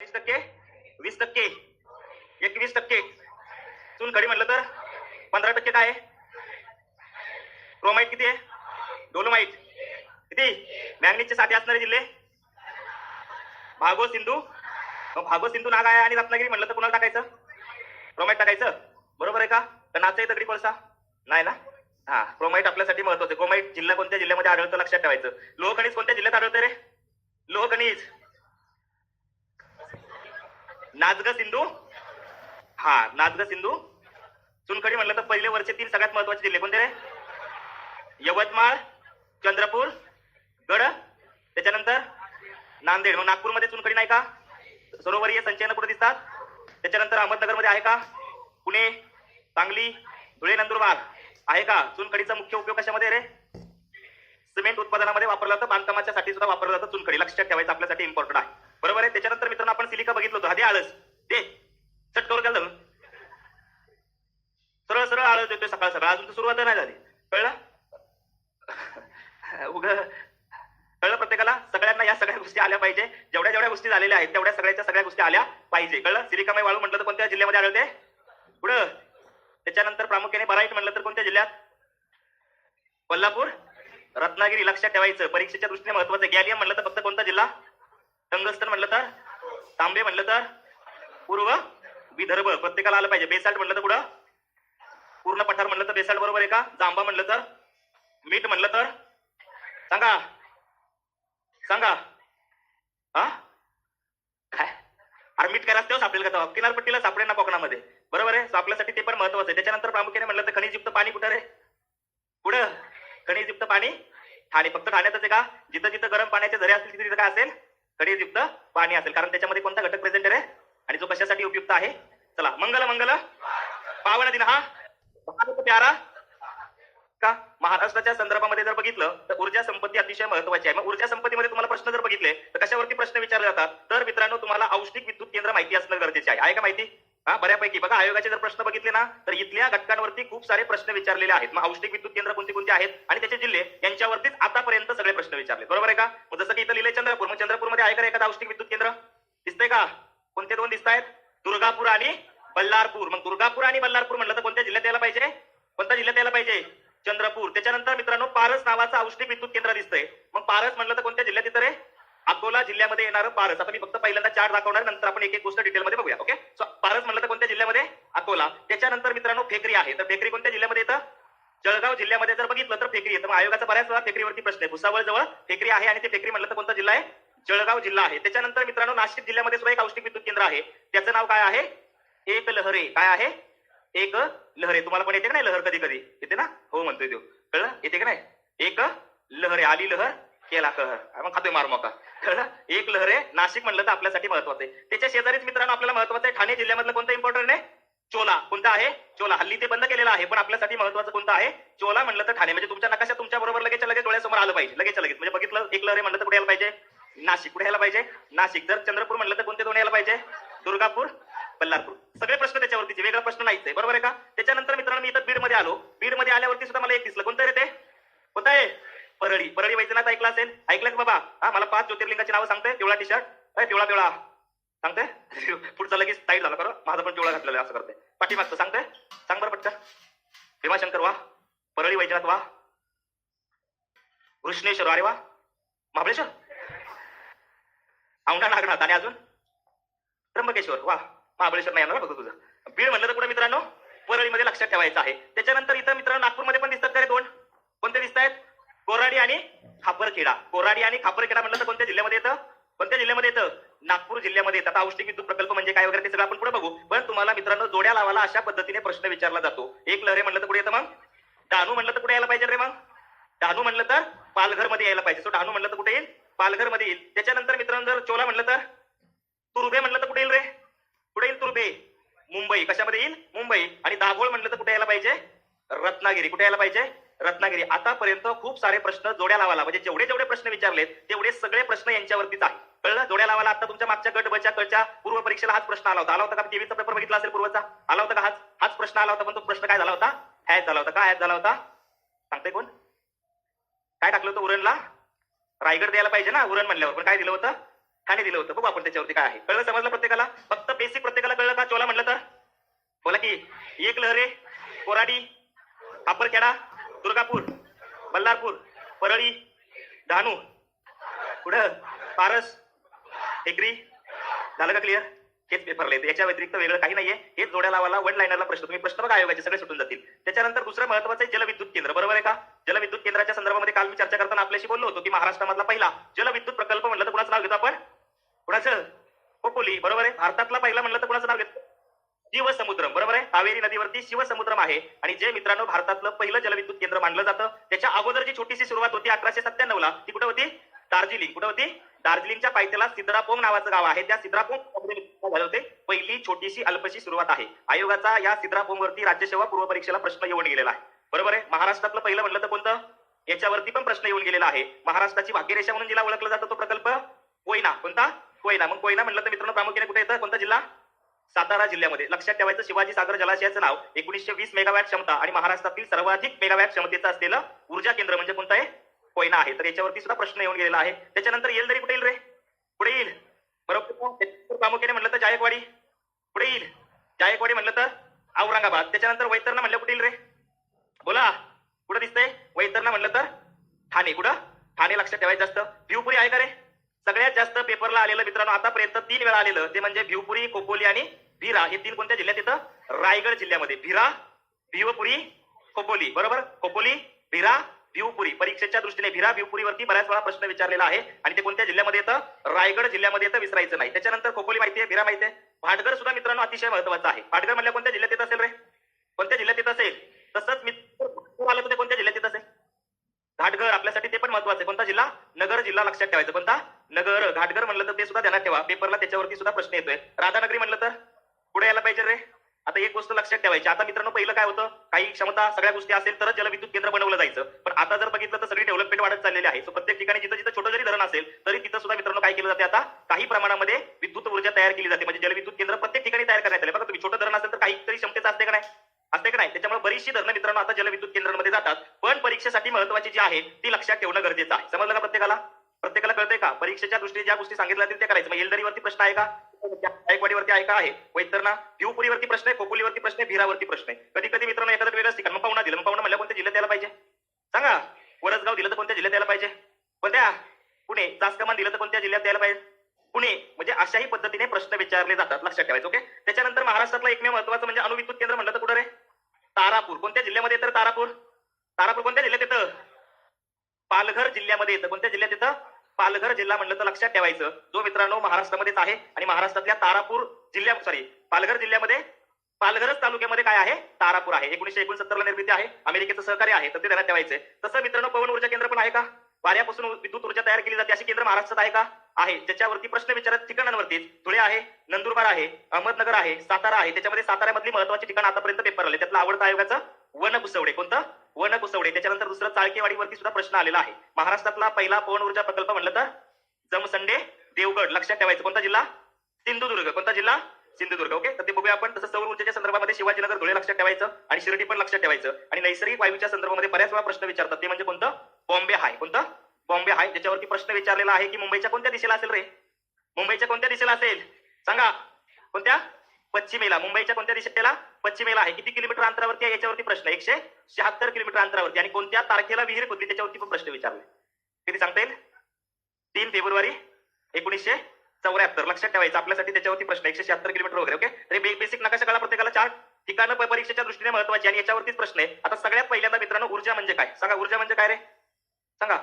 20%, 20%, 21%. चुनखडी म्हटलं तर 15% काय आहे? क्रोमाइट किती आहे? डोलोमाइट किती? मॅंगनीजचे 7 असणारे जिल्हे भागो सिंधू. मग भागो सिंधू नाग आहे आणि रत्नागिरी म्हटलं तर कुणाला टाकायचं? क्रोमाइट टाकायचं. बरोबर आहे का? तर नाच आहे दगडी कोळसा नाही ना. हा, क्रोमाइट आपल्यासाठी महत्वाचं. क्रोमाइट जिल्हा कोणत्या जिल्ह्यामध्ये आढळतं लक्षात ठेवायचं. लोह खनिज कोणत्या जिल्ह्यात आढळतं रे? लोह खनिज नाचग सिंधू. हा, नाचग सिंधू. चुनखडी म्हटलं तर पहिले वरचे 3 सगळ्यात महत्वाचे जिल्हे कोणते रे? यवतमाळ, चंद्रपूर, गड, त्याच्यानंतर नांदेड. मग नागपूरमध्ये चुनखडी नाही का? सरोवरीय संचयन कुठे दिसतात? त्याच्यानंतर अहमदनगरमध्ये आहे का? पुणे, सांगली, धुळे, नंदुरबार आहे का? चुनखडीचा मुख्य उपयोग कशामध्ये रे? सिमेंट उत्पादनामध्ये वापरला जातं, बांधकामाच्या साठी सुद्धा वापरलं जातं. चुनखडी लक्षात ठेवायचं आपल्यासाठी इम्पॉर्टंट आहे. बरोबर आहे. त्याच्यानंतर मित्रांनो आपण सिलिका बघितलं होतं. आधी आळस ते चटकवर केलं सरळ सरळ आळस देतोय सकाळ सकाळ. अजून तर सुरुवात नाही झाली. कळलं? कळलं प्रत्येकाला? सगळ्यांना या सगळ्या गोष्टी आल्या पाहिजे. जेवढ्या जेवढ्या गोष्टी झालेल्या आहेत तेवढ्या सगळ्या गोष्टी आल्या पाहिजे. कळलं? सिलिकामय वाळू म्हटलं तर कोणत्या जिल्ह्यामध्ये आढळते? पुढं. त्याच्यानंतर प्रामुख्याने बराईट म्हटलं तर कोणत्या जिल्ह्यात? कोल्हापूर, रत्नागिरी. लक्षात ठेवायचं. परीक्षेच्या दृष्टीने महत्वाचं. गॅलियम म्हटलं तर फक्त कोणता जिल्हा? टंगस्टन म्हटलं तर? तांबे म्हटलं तर? पूर्व विदर्भ. प्रत्येकाला आलं पाहिजे. बेसाल्ट म्हटलं तर पुढं? पूर्ण पठार म्हटलं तर बेसाल्ट. बरोबर आहे का? जांबा म्हटलं तर? मीठ म्हटलं तर? सांगा सांगा. हा काय? अरे मीठ काय रस्त्यावर सापडेल का? किनारपट्टीला सापडेल ना कोकणामध्ये. बरोबर आहे. आपल्यासाठी ते पण महत्वाचं आहे. त्याच्यानंतर प्रामुख्याने म्हटलं तर खनिजयुक्त पाणी कुठं रे? पुढं. खनिजयुक्त पाणी ठाणे. फक्त ठाण्यातच आहे का? जिथं जिथं गरम पाण्याचे झरे असतील तिथे काय असेल? खनिजयुक्त पाणी असेल. कारण त्याच्यामध्ये कोणता घटक प्रेझेंट आहे रे? आणि जो कशासाठी उपयुक्त आहे? चला, मंगल मंगल पावन दिन. हा प्यारा का? महाराष्ट्राच्या संदर्भामध्ये जर बघितलं तर ऊर्जा संपत्ती अतिशय महत्वाची आहे. मग ऊर्जा संपत्तीमध्ये तुम्हाला प्रश्न जर बघितले तर कशावरती प्रश्न विचारले जातात? तर मित्रांनो तुम्हाला औष्णिक विद्युत केंद्र माहिती असणं गरजेचे आहे. आहे का माहिती? हा, बऱ्यापैकी. बघा, आयोगाचे जर प्रश्न बघितले ना तर इथल्या घटकांवरती खूप सारे प्रश्न विचारलेले आहेत. मग औष्णिक विद्युत केंद्र कोणती कोणती आहेत आणि त्याचे जिल्हे यांच्यावरतीच आतापर्यंत सगळे प्रश्न विचारले. बरोबर आहे का? मग जसं की इथं लिहिले चंद्रपूर. मग चंद्रपूरमध्ये आहे का एखादा औष्णिक विद्युत केंद्र? दिसतंय का? कोणते 2 दिसत आहेत? दुर्गापूर आणि बल्लारपूर. मग दुर्गापूर आणि बल्लारपूर म्हटलं तर कोणत्या जिल्ह्यात यायला पाहिजे? कोणत्या जिल्ह्यात यायला पाहिजे? चंद्रपूर. त्याच्यानंतर मित्रांनो पारस नावाचं औष्णिक विद्युत केंद्र दिसतंय. मग पारस म्हटलं तर कोणत्या जिल्ह्यात येतं रे? अकोला जिल्ह्यामध्ये येणारं पारस. आता मी फक्त पहिल्यांदा चार्ट दाखवणार, नंतर आपण एक एक गोष्ट डिटेलमध्ये बघूया. ओके. सो पारस म्हटलं तर कोणत्या जिल्ह्यामध्ये? अकोला. त्याच्यानंतर मित्रांनो फेकरी आहे. तर फेकरी कोणत्या जिल्ह्यामध्ये येतं? जळगाव जिल्ह्यामध्ये जर बघितलं तर फेकरी येतं. मग आयोगाचा बऱ्याच वेळा फेकरीवरती प्रश्न आहे. भुसावळ जवळ फेकरी आहे आणि ते फेकरी म्हटलं तर कोणता जिल्हा आहे? जळगाव जिल्हा आहे. त्याच्यानंतर मित्रांनो नाशिक जिल्ह्यामध्ये सुद्धा एक औष्णिक विद्युत केंद्र आहे. त्याचं नाव काय आहे? एक लहरे. काय आहे? एक लहरे. तुम्हाला पण येते का नाही लहर? कधी कधी येते ना? हो म्हणतोय तो. कळलं? येते का नाही? एक लहरे. आली लहर केला कहर. मग खातोय मार मोका. कळलं? एक लहरे. नाशिक म्हणलं तर आपल्यासाठी महत्वाचं आहे. त्याच्या शेजारीच मित्रांनो आपल्याला महत्वाचं आहे ठाणे जिल्ह्यामधलं कोणतं इम्पॉर्टंट आहे? चोला. कोणता आहे? चोला. हल्ली ते बंद केलेलं आहे पण आपल्यासाठी महत्वाचं कोणतं आहे? चोला म्हणलं तर ठाणे. म्हणजे तुमच्या नकाशात तुमच्या बरोबर लगेच डोळ्यासमोर आलं पाहिजे. लगेच म्हणजे बघितलं एक लहरे म्हणलं तर कुठे यायला पाहिजे? नाशिक. कुठे यायला पाहिजे? नाशिक. जर चंद्रपूर म्हणलं तर कोणते 2 यायला पाहिजे? दुर्गापूर, बल्लारपूर. सगळे प्रश्न त्याच्यावरती. वेगळा प्रश्न नाहीच आहे. बरोबर आहे का? त्याच्यानंतर मित्रांनो मी इथं बीड मध्ये आलो. बीड मध्ये आल्यावरती सुद्धा मला एक दिसलं. कोणतं रे ते? कोणतं आहे? परळी. परळी वैजनाथ ऐकला असेल. ऐकलं बाबा? हा, मला 5 ज्योतिर्लिंगाची नावं सांगते. पिवळा टी शर्ट. पिवळा सांगते. पुढचा लगेच टाईट झाला. बरं, माझा पण पिवळा घातलेला असं करते. पाठीमागचं सांगते. सांग बरं पटकन. भीमाशंकर वा. परळी वैजनाथ वा. कृष्णेश्वर. अरे वा. महाबळेश्वर. औंढा नागनाथ. आणि अजून त्र्यंबकेश्वर. वा. महाबळेश्वर नाही येणार बघ तुझं. बीड म्हणलं तर कुठे मित्रांनो? परळीमध्ये. लक्षात ठेवायचं आहे. त्याच्यानंतर इथं मित्रांनो नागपूरमध्ये पण दिसतात का रे 2? कोणते दिसत आहेत? कोराडी आणि खापरखेडा. कोराडी आणि खापरखेडा म्हटलं तर कोणत्या जिल्ह्यामध्ये येतं? कोणत्या जिल्ह्यामध्ये येतं? नागपूर जिल्ह्यामध्ये येतात. औष्णिक विद्युत प्रकल्प म्हणजे काय वगैरे ते सगळं आपण पुढे बघू. पण तुम्हाला मित्रांनो जोड्या लावायला अशा पद्धतीने प्रश्न विचारला जातो. एक लहरे म्हणलं तर कुठे येतं? मग डहाणू म्हणलं तर कुठे यायला पाहिजे रे? मग डहाणू म्हणलं तर पालघर मध्ये यायला पाहिजे. सो डहाणू म्हणलं तर कुठे येईल? पालघर मध्ये येईल. त्याच्यानंतर मित्रांनो जर चोला म्हणलं तर तुर्भे म्हणलं तर कुठे येईल रे? कुठे येईल तुर्भे? मुंबई. कशामध्ये येईल? मुंबई. आणि दाभोळ म्हणलं तर कुठे यायला पाहिजे? रत्नागिरी. कुठे यायला पाहिजे? रत्नागिरी. आतापर्यंत खूप सारे प्रश्न जोड्या लावायला म्हणजे जेवढे जेवढे प्रश्न विचारलेत तेवढे सगळे प्रश्न यांच्यावरतीच आहे. कळलं? जोड्या लावायला आता तुमच्या मागच्या गट बच्या कळच्या पूर्व परीक्षेला हाच प्रश्न आला होता का? टीव्हीचा पेपर बघितला असेल पूर्वचा. आला होता का? हाच प्रश्न आला होता. पण तो प्रश्न काय झाला होता? हॅच झाला होता. काय हॅच झाला होता? सांगते कोण? काय टाकलं होतं उरणला? रायगड द्यायला पाहिजे ना उरण म्हणल्यावर. पण काय दिलं होतं? ठाणे दिलं होतं. बघू आपण त्याच्यावरती काय आहे. कळलं, समजलं प्रत्येकाला? फक्त बेसिक प्रत्येकाला कळलं का? चोला म्हणलं तर बोला की एक लहरे, कोराडी, खापरखेडा, दुर्गापूर, बल्लारपूर, परळी, डहाणू, पुढं पारस, टेकरी. झालं का क्लिअर? हेच पेपरला येते, याच्या व्यतिरिक्त वेगळं काही नाहीये. हेच जोड्या लावायला वन लाईनरला प्रश्न. तुम्ही प्रश्न बघा आयोगाचे सगळे सुटून जातील. त्याच्यानंतर दुसरं महत्वाचं आहे जलविद्युत केंद्र. बरोबर आहे का? जलविद्युत केंद्राच्या संदर्भामध्ये काल मी चर्चा करताना आपल्याशी बोललो होतो की महाराष्ट्रामधला पहिला जलविद्युत प्रकल्प म्हणलं तर कुणाचं नाव घेतो आपण? कुणाचं? खोपोली. बरोबर आहे. भारतातला पहिला म्हणलं तर कुणाचं नाव घेतो? शिवसमुद्रम. बरोबर आहे. कावेरी नदीवरती शिवसमुद्रम आहे. आणि जे मित्रांनो भारतातलं पहिलं जलविद्युत केंद्र मानलं जातं, त्याच्या अगोदर जी छोटीशी सुरुवात होती 1897 ला, ती कुठे होती? दार्जिलिंग. कुठे होती? दार्जिलिंगच्या पायथ्याला सिद्रापोंग नावाचं गाव आहे. त्या सिद्रापोंग झाले होते पहिली छोटीशी अल्पशी सुरुवात आहे. आयोगाचा या सिद्रापोंग वरती राज्यसेवा पूर्व परीक्षेला प्रश्न येऊन गेलेला आहे. बरोबर आहे. महाराष्ट्रातलं पहिलं म्हणलं तर कोणतं? याच्यावरती पण प्रश्न येऊन गेलेला आहे. महाराष्ट्राची भाग्यरेषा म्हणून जिल्हा ओळखला जातो तो प्रकल्प कोयना. कोणता? कोयना. मग कोयना म्हणलं तर मित्रांनो प्रामुख्याने कुठे येतं? कोणता जिल्हा? सातारा जिल्ह्यामध्ये. लक्षात ठेवायचं शिवाजी सागर जलाशयाचं नाव 1920 मेगावॅट क्षमता आणि महाराष्ट्रातील सर्वाधिक मेगावॅट क्षमतेचं असलेलं ऊर्जा केंद्र म्हणजे कोणतं आहे? कोयना आहे. तर याच्यावरती सुद्धा प्रश्न येऊन गेलेला आहे. त्याच्यानंतर येलदरी कुठे येईल रे? पुढे येईल. बरोबर. प्रामुख्याने म्हणलं तर जायकवाडी. पुढे येईल. जायकवाडी म्हणलं तर औरंगाबाद. त्याच्यानंतर वैतरणा म्हणलं कुठे येईल रे? बोला. कुठं दिसतंय? वैतरणा म्हणलं तर ठाणे. कुठं? ठाणे. लक्षात ठेवायचं असतं. भिवपुरी आहे का रे? सगळ्यात जास्त पेपरला आलेलं मित्रांनो आतापर्यंत 3 वेळा आलेलं ते म्हणजे भिवपुरी, खोपोली आणि भिरा. हे 3 कोणत्या जिल्ह्यात येतं? रायगड जिल्ह्यामध्ये. भिरा, भिवपुरी, खोपोली. बरोबर. खोपोली, भिरा, भिवपुरी. परीक्षेच्या दृष्टीने भिरा भिवपुरीवरती बऱ्याच वेळा प्रश्न विचारलेला आहे आणि ते कोणत्या जिल्ह्यामध्ये येतं? रायगड जिल्ह्यामध्ये येतं. विसरायचं नाही. त्याच्यानंतर खोपोली माहितीये, भिरा माहितीये. भाटघर सुद्धा मित्रांनो अतिशय महत्वाचं आहे. भाटघर म्हणल्या कोणत्या जिल्ह्यात येत असेल रे? कोणत्या जिल्ह्यात येत असेल? तसंच मित्र आलं तर ते कोणत्या जिल्ह्यात येत असेल? घाटघर. आपल्यासाठी ते पण महत्वाचं आहे. कोणता जिल्हा? नगर जिल्हा. लक्षात ठेवायचं. कोणता? नगर. घाटघर म्हणलं तर ते सुद्धा ध्यानात ठेवा. पेपरला त्याच्यावरती सुद्धा प्रश्न येतोय. राधानगरी म्हणलं तर पुढे यायला पाहिजे रे. आता एक गोष्ट लक्षात ठेवायची. आता मित्रांनो पहिलं काय होतं? काही क्षमता सगळ्या गोष्टी असेल तरच जलविद्युत केंद्र बनवलं जायचं. पण आता जर बघितलं तर सगळी डेव्हलपमेंट वाढत चाललेली आहे. सो प्रत्येक ठिकाणी जिथं जिथं छोटं जरी धरण असेल तरी तिथं सुद्धा मित्रांनो काय केलं जाते? आता काही प्रमाणामध्ये विद्युत ऊर्जा तयार केली जाते. म्हणजे जलविद्युत केंद्र प्रत्येक ठिकाणी तयार करण्यात आले. बघा तुम्ही छोटं धरण असेल तर काहीतरी क्षमतेचं असते का नाही? असते का नाही? त्याच्यामुळे बरीचशी धरणं मित्रांनो आता जलविद्युत केंद्रांमध्ये जातात. पण परीक्षेसाठी महत्वाची जी आहे ती लक्षात ठेवणं गरजेचं आहे. समजलं का प्रत्येकाला? प्रत्येकाला कळतंय का? परीक्षेच्या दृष्टीने ज्या गोष्टी सांगितल्या जातील त्या करायचं. मग येलदरीवरती प्रश्न आहे का? गायकवाडीवरती आहे का? आहे. वैतरणा, भिवपुरीवरती प्रश्न आहे, खोपोलीवरती प्रश्न आहे, भिरावरती प्रश्न आहे. कधी कधी मित्रांनो एखादं वेगळंच ठिकाण. मग पाहुणा दिलं. मग पाहुणा म्हणल्या कोणत्या जिल्ह्यात यायला पाहिजे? सांगा. वरसगाव दिलं तर कोणत्या जिल्ह्यात यायला पाहिजे? कोणत्या? पुणे. चासकमान दिलं तर कोणत्या जिल्ह्यात यायला पाहिजे? पुणे. म्हणजे अशाही पद्धतीने प्रश्न विचारले जातात. लक्षात ठेवायचं. ओके. त्याच्यानंतर महाराष्ट्रातला एकमेव महत्वाचं म्हणजे अणुविद्युत केंद्र म्हणलं तर कुठं रे? तारापूर. कोणत्या जिल्ह्यामध्ये येतं? तारापूर. तारापूर कोणत्या जिल्ह्यात येतं? पालघर जिल्ह्यामध्ये येतं. कोणत्या जिल्ह्यात येतं? पालघर जिल्हा म्हणलं तर लक्षात ठेवायचं जो मित्रांनो महाराष्ट्रामध्येच आहे आणि महाराष्ट्रातल्या तारापूर पालघर जिल्ह्यामध्ये पालघरच तालुक्यामध्ये काय आहे? तारापूर आहे. 1969 ला निर्मिती आहे. अमेरिकेचं सहकार्य आहे. तर ते ध्यानात ठेवायचंय. तसं मित्रांनो पवन ऊर्जा केंद्र पण आहे का? वाऱ्यापासून विद्युत ऊर्जा तयार केली जाते अशी केंद्र महाराष्ट्रात आहे का? आहे. ज्याच्यावरती प्रश्न विचारत ठिकाणांवरतीच धुळे आहे, नंदुरबार आहे, अहमदनगर आहे, सातारा आहे. त्याच्यामध्ये साताऱ्यामधली महत्वाची ठिकाण आतापर्यंत पेपर आले. त्यातलं आवडतं आयोगाचं वनकुसवडे. कोणतं? वनकुसवडे. त्याच्यानंतर दुसरं चाळकेवाडीवरती सुद्धा प्रश्न आलेला आहे. महाराष्ट्रातला पहिला पवन ऊर्जा प्रकल्प म्हणलं तर जमसंडे देवगड. लक्षात ठेवायचं. कोणता जिल्हा? सिंधुदुर्ग. कोणता जिल्हा? सिंधुदुर्ग. ओके. तर ते बघूया आपण. तसं सौर ऊर्जेच्या संदर्भामध्ये शिवाजीनगर धुळे लक्षात ठेवायचं आणि शिर्डी पण लक्षात ठेवायचं. आणि नैसर्गिक वायूच्या संदर्भामध्ये बऱ्याच वेळा प्रश्न विचारतात ते म्हणजे कोणतं? बॉम्बे हाय. कोणतं? बॉम्बे हाय. ज्याच्यावरती प्रश्न विचारलेला आहे की मुंबईच्या कोणत्या दिशेला असेल रे? मुंबईच्या कोणत्या दिशेला असेल? सांगा. कोणत्या? पश्चिमेला. मुंबईच्या कोणत्या दिशेला? पश्चिमेला आहे. किती किलोमीटर अंतरावरती आहे? याच्यावरती प्रश्न. 176 किलोमीटर अंतरावरती. आणि कोणत्या तारखेला विहीर खोदली त्याच्यावरती पण प्रश्न विचारले. किती सांगता येईल? 3 फेब्रुवारी 1974. लक्षात ठेवायचं. आपल्यासाठी त्याच्यावरती प्रश्न 176 किलोमीटर वगैरे. ओके. तर बेसिक नकाशा कळा प्रत्येकाला. 4 ठिकाणं परीक्षेच्या दृष्टीने महत्वाची आणि याच्यावरतीच प्रश्न आहे. आता सगळ्यात पहिल्यांदा मित्रांनो ऊर्जा म्हणजे काय? सांगा. ऊर्जा म्हणजे काय रे? सांगा.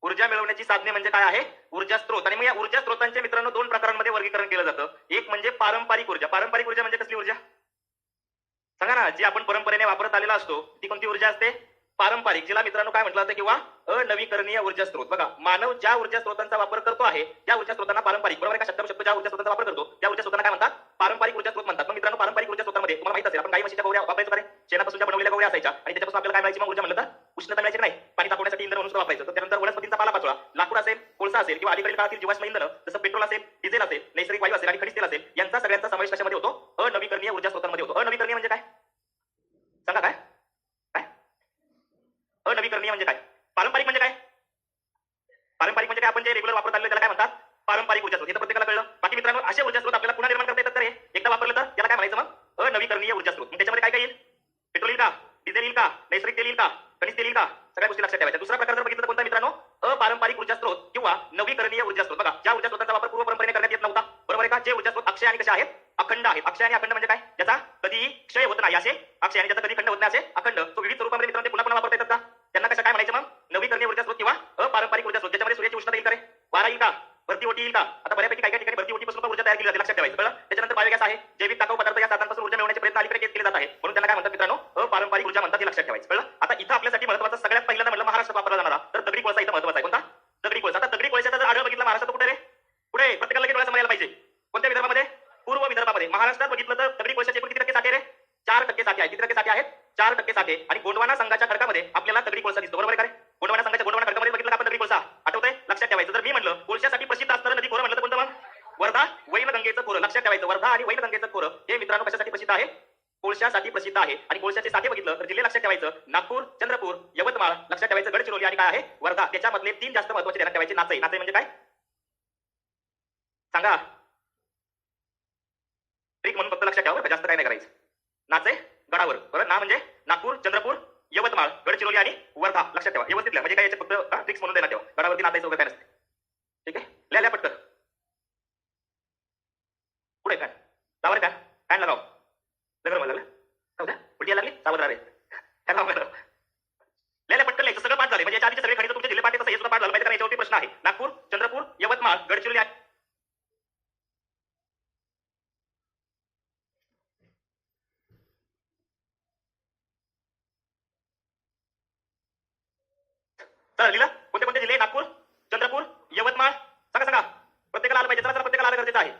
ऊर्जा मिळवण्याची साधने म्हणजे काय आहे? ऊर्जा स्त्रोत. आणि मग या ऊर्जा स्त्रोतांचे मित्रांनो 2 प्रकारांमध्ये वर्गीकरण केलं जातं. एक म्हणजे पारंपरिक ऊर्जा. पारंपरिक ऊर्जा म्हणजे कसली ऊर्जा? सांगा ना. जी आपण परंपरेने वापरत आलेला असतो ती कोणती ऊर्जा असते? पारंपरिक. जिला मित्रांनो काय म्हटलं जातं किंवा अनवीकरणीय ऊर्जा स्त्रोत. बघा मानव ज्या ऊर्जा स्त्रोतांचा वापर करतो आहे त्या ऊर्जा स्त्रोतांना पारंपरिक. बरोबर आहे का? शब्द ज्या ऊर्जा स्त्रोतांचा वापर करतो त्या ऊर्जा स्त्रोतांना काय म्हणतात? पारंपरिक ऊर्जा स्त्रोत म्हणतात. मग मित्रांनो पारंपरिक ऊर्जा स्त्रोतांमध्ये तुम्हाला माहित असेल आपण गाई म्हशीच्या गौऱ्या वापरायचो का? शेणापासून बनवलेल्या गौऱ्या असायच्या आणि त्याच्यापासून आपल्याला काय मिळायची? मग ऊर्जा म्हणलं तर उष्णता मिळायची नाही. पाणी तापवण्यासाठी इंधन म्हणून वापरायचं. तर त्यानंतर वनस्पतींचा पालापाचोळा, लाकूड असेल, कोळसा असेल किंवा अलीकडील काळातील जीवाश्म इंधन जसं पेट्रोल असेल, डिझेल असेल, नैसर्गिक वायू असेल आणि खनिज तेल असेल यांचा सगळ्यांचा समावेश कशामध्ये होतो? अनवीकरणीय ऊर्जा स्त्रोतांमध्ये होतो. अनवीकरणीय म्हणजे काय? सांगा. काय? काय? अनवीकरणीय म्हणजे काय? पारंपरिक म्हणजे काय? पारंपरिक म्हणजे काय? आपण जे रेग्युलर वापरत आलेलं त्याला काय म्हणतात? पारंपरिक ऊर्जा स्त्रोत. निर्माण करता येतात. तर एकदा वापरलं तर त्याला काय म्हणायचं मग? अनवीकरणीय ऊर्जा स्रोत. मग त्याच्यामध्ये काय काय येईल? पेट्रोल येईल का? डिझेल येईल का? नैसर्गिक तेल येईल का? खनिज तेल येईल का? सगळ्या गोष्टी लक्षात ठेवायच्या. दुसरा प्रकार जर बघितलं तर कोणता मित्रांनो? अपारंपरिक ऊर्जा स्रोत किंवा नवीकरणीय ऊर्जा स्रोत. बघा, ज्या ऊर्जा स्रोतांचा वापर पूर्व परंपरेने करण्यात येत नव्हता, बरोबर आहे का? जे ऊर्जा स्रोत अक्षय आणि कशा आहेत? अखंड आहेत. अक्षय आणि अखंड म्हणजे काय? ज्याचा कधीही क्षय होत नाही असे अक्षय, आणि ज्याचा कधी खंड होत नाही असे अखंड. तो विविध स्वरूपामध्ये मित्रांनो ते पुन्हा पुन्हा वापरता येतात का? त्यांना कसं काय म्हणायचं मग? नवीकरणीय ऊर्जा स्रोत किंवा अपारंपरिक ऊर्जा स्रोत. ज्याच्यामध्ये सूर्याची उष्णता येईल का रे? वारा येईल का? भरती ओटी येईल का? आता बऱ्यापैकी काही ठिकाणी भरती ओटीपासून ऊर्जा तयार केली जाते, लक्षात ठेवायचं. कळलं? त्याच्यानंतर बायोगॅस आहे. जैविक टाकाऊ पदार्थ या साधनांपासून ऊर्जा मिळवण्याचे प्रयत्न अलीकडे केले जात आहे, म्हणून त्यांना काय म्हणतात मित्रांनो? अपारंपरिक ऊर्जा म्हणतात, हे लक्षात ठेवायचं. कळलं? आता इथं आपल्यासाठी महत्त्वाचं सगळ्यात पहिल्यांदा म्हणलं महाराष्ट्रात वापरला जाणारा तर दगडी कोळसा इथं महत्त्वाचा आहे. कोणता? दगडी कोळसा. आता दगडी कोळशाचा जर आढळ बघितला महाराष्ट्रात कुठे रे? कुठे? प्रत्येकाला लगेच डोळ्यासमोर यायला पाहिजे. कोणत्या विदर्भामध्ये? पूर्व विदर्भामध्ये. महाराष्ट्रात बघितलं तर दगडी कोळशाचे एकूण किती टक्के साठे रे? 4% साठे आहे. किती टक्के साठे आहेत? 4% साठे. आणि गोंडवाना संघाच्या खडकामध्ये आपल्याला दगडी कोळसा दिसतो, बरोबर आहे का रे? गोंडवाना संघाच्या गोंडवाना खडकामध्ये बघितलं का आपण दगडी कोळसा? आठवतंय? लक्षात ठेवायचं. जर मी म्हणलं कोळशासाठी प्रसिद्ध असणारं नदी खोरं म्हणलं तर कोणतं मग? वर्धा वैनगंगेचं खोरं. लक्षात ठेवायचं. वर्धा आणि वैनगंगेचं खोरं हे मित्रांनो कशासाठी प्रसिद्ध आहे? कोळशासाठी प्रसिद्ध आहे. आणि कोळशाचे साठे बघितलं तर जिल्हे लक्षात ठेवायचं. नागपूर, चंद्रपूर, यवतमाळ लक्षात ठेवायचं, गडचिरोली आणि काय आहे? वर्धा. त्याच्यामधले 3 जास्त महत्त्वाचे ध्यानात ठेवायचे. नाचई. नाचई म्हणजे काय सांगा? ट्रिक म्हणून फक्त लक्षात ठेवा, जास्त काय नाही करायचं. नाचई गडावर, बरोबर? ना म्हणजे नागपूर, चंद्रपूर, यवतमाळ, गडचिरोली आणि वर्धा. लक्षात ठेवा. व्यवस्थित लिहा, म्हणजे काय याचे फक्त ट्रिक्स म्हणून देण्यात ठेवा. गडावरती नाचायचं वगैरे काय नसते. ठीक आहे, लिहा पटकन. पुढे फॅन लावा रे, फॅन लगाव. लगर मला लागलं, उलटी लागली, सावध राहा रे. फॅन लावा. लिहा पटकन लिहायचं. सगळं पाठ झाले म्हणजे याच्या आधीचे सगळे खनिज तुमचे जिल्हे पाठ तसं हे सुद्धा पाठ झालं पाहिजे, कारण याच्यावरती प्रश्न आहे. नागपूर, चंद्रपूर, यवतमाळ, गडचिरोली. चला लिहिलं. कोणते कोणते जिल्हे? नागपूर, चंद्रपूर, यवतमाळ. सांगा सांगा, प्रत्येकाला आलं पाहिजे. चला चला, प्रत्येकाला आलं गरजेचं आहे.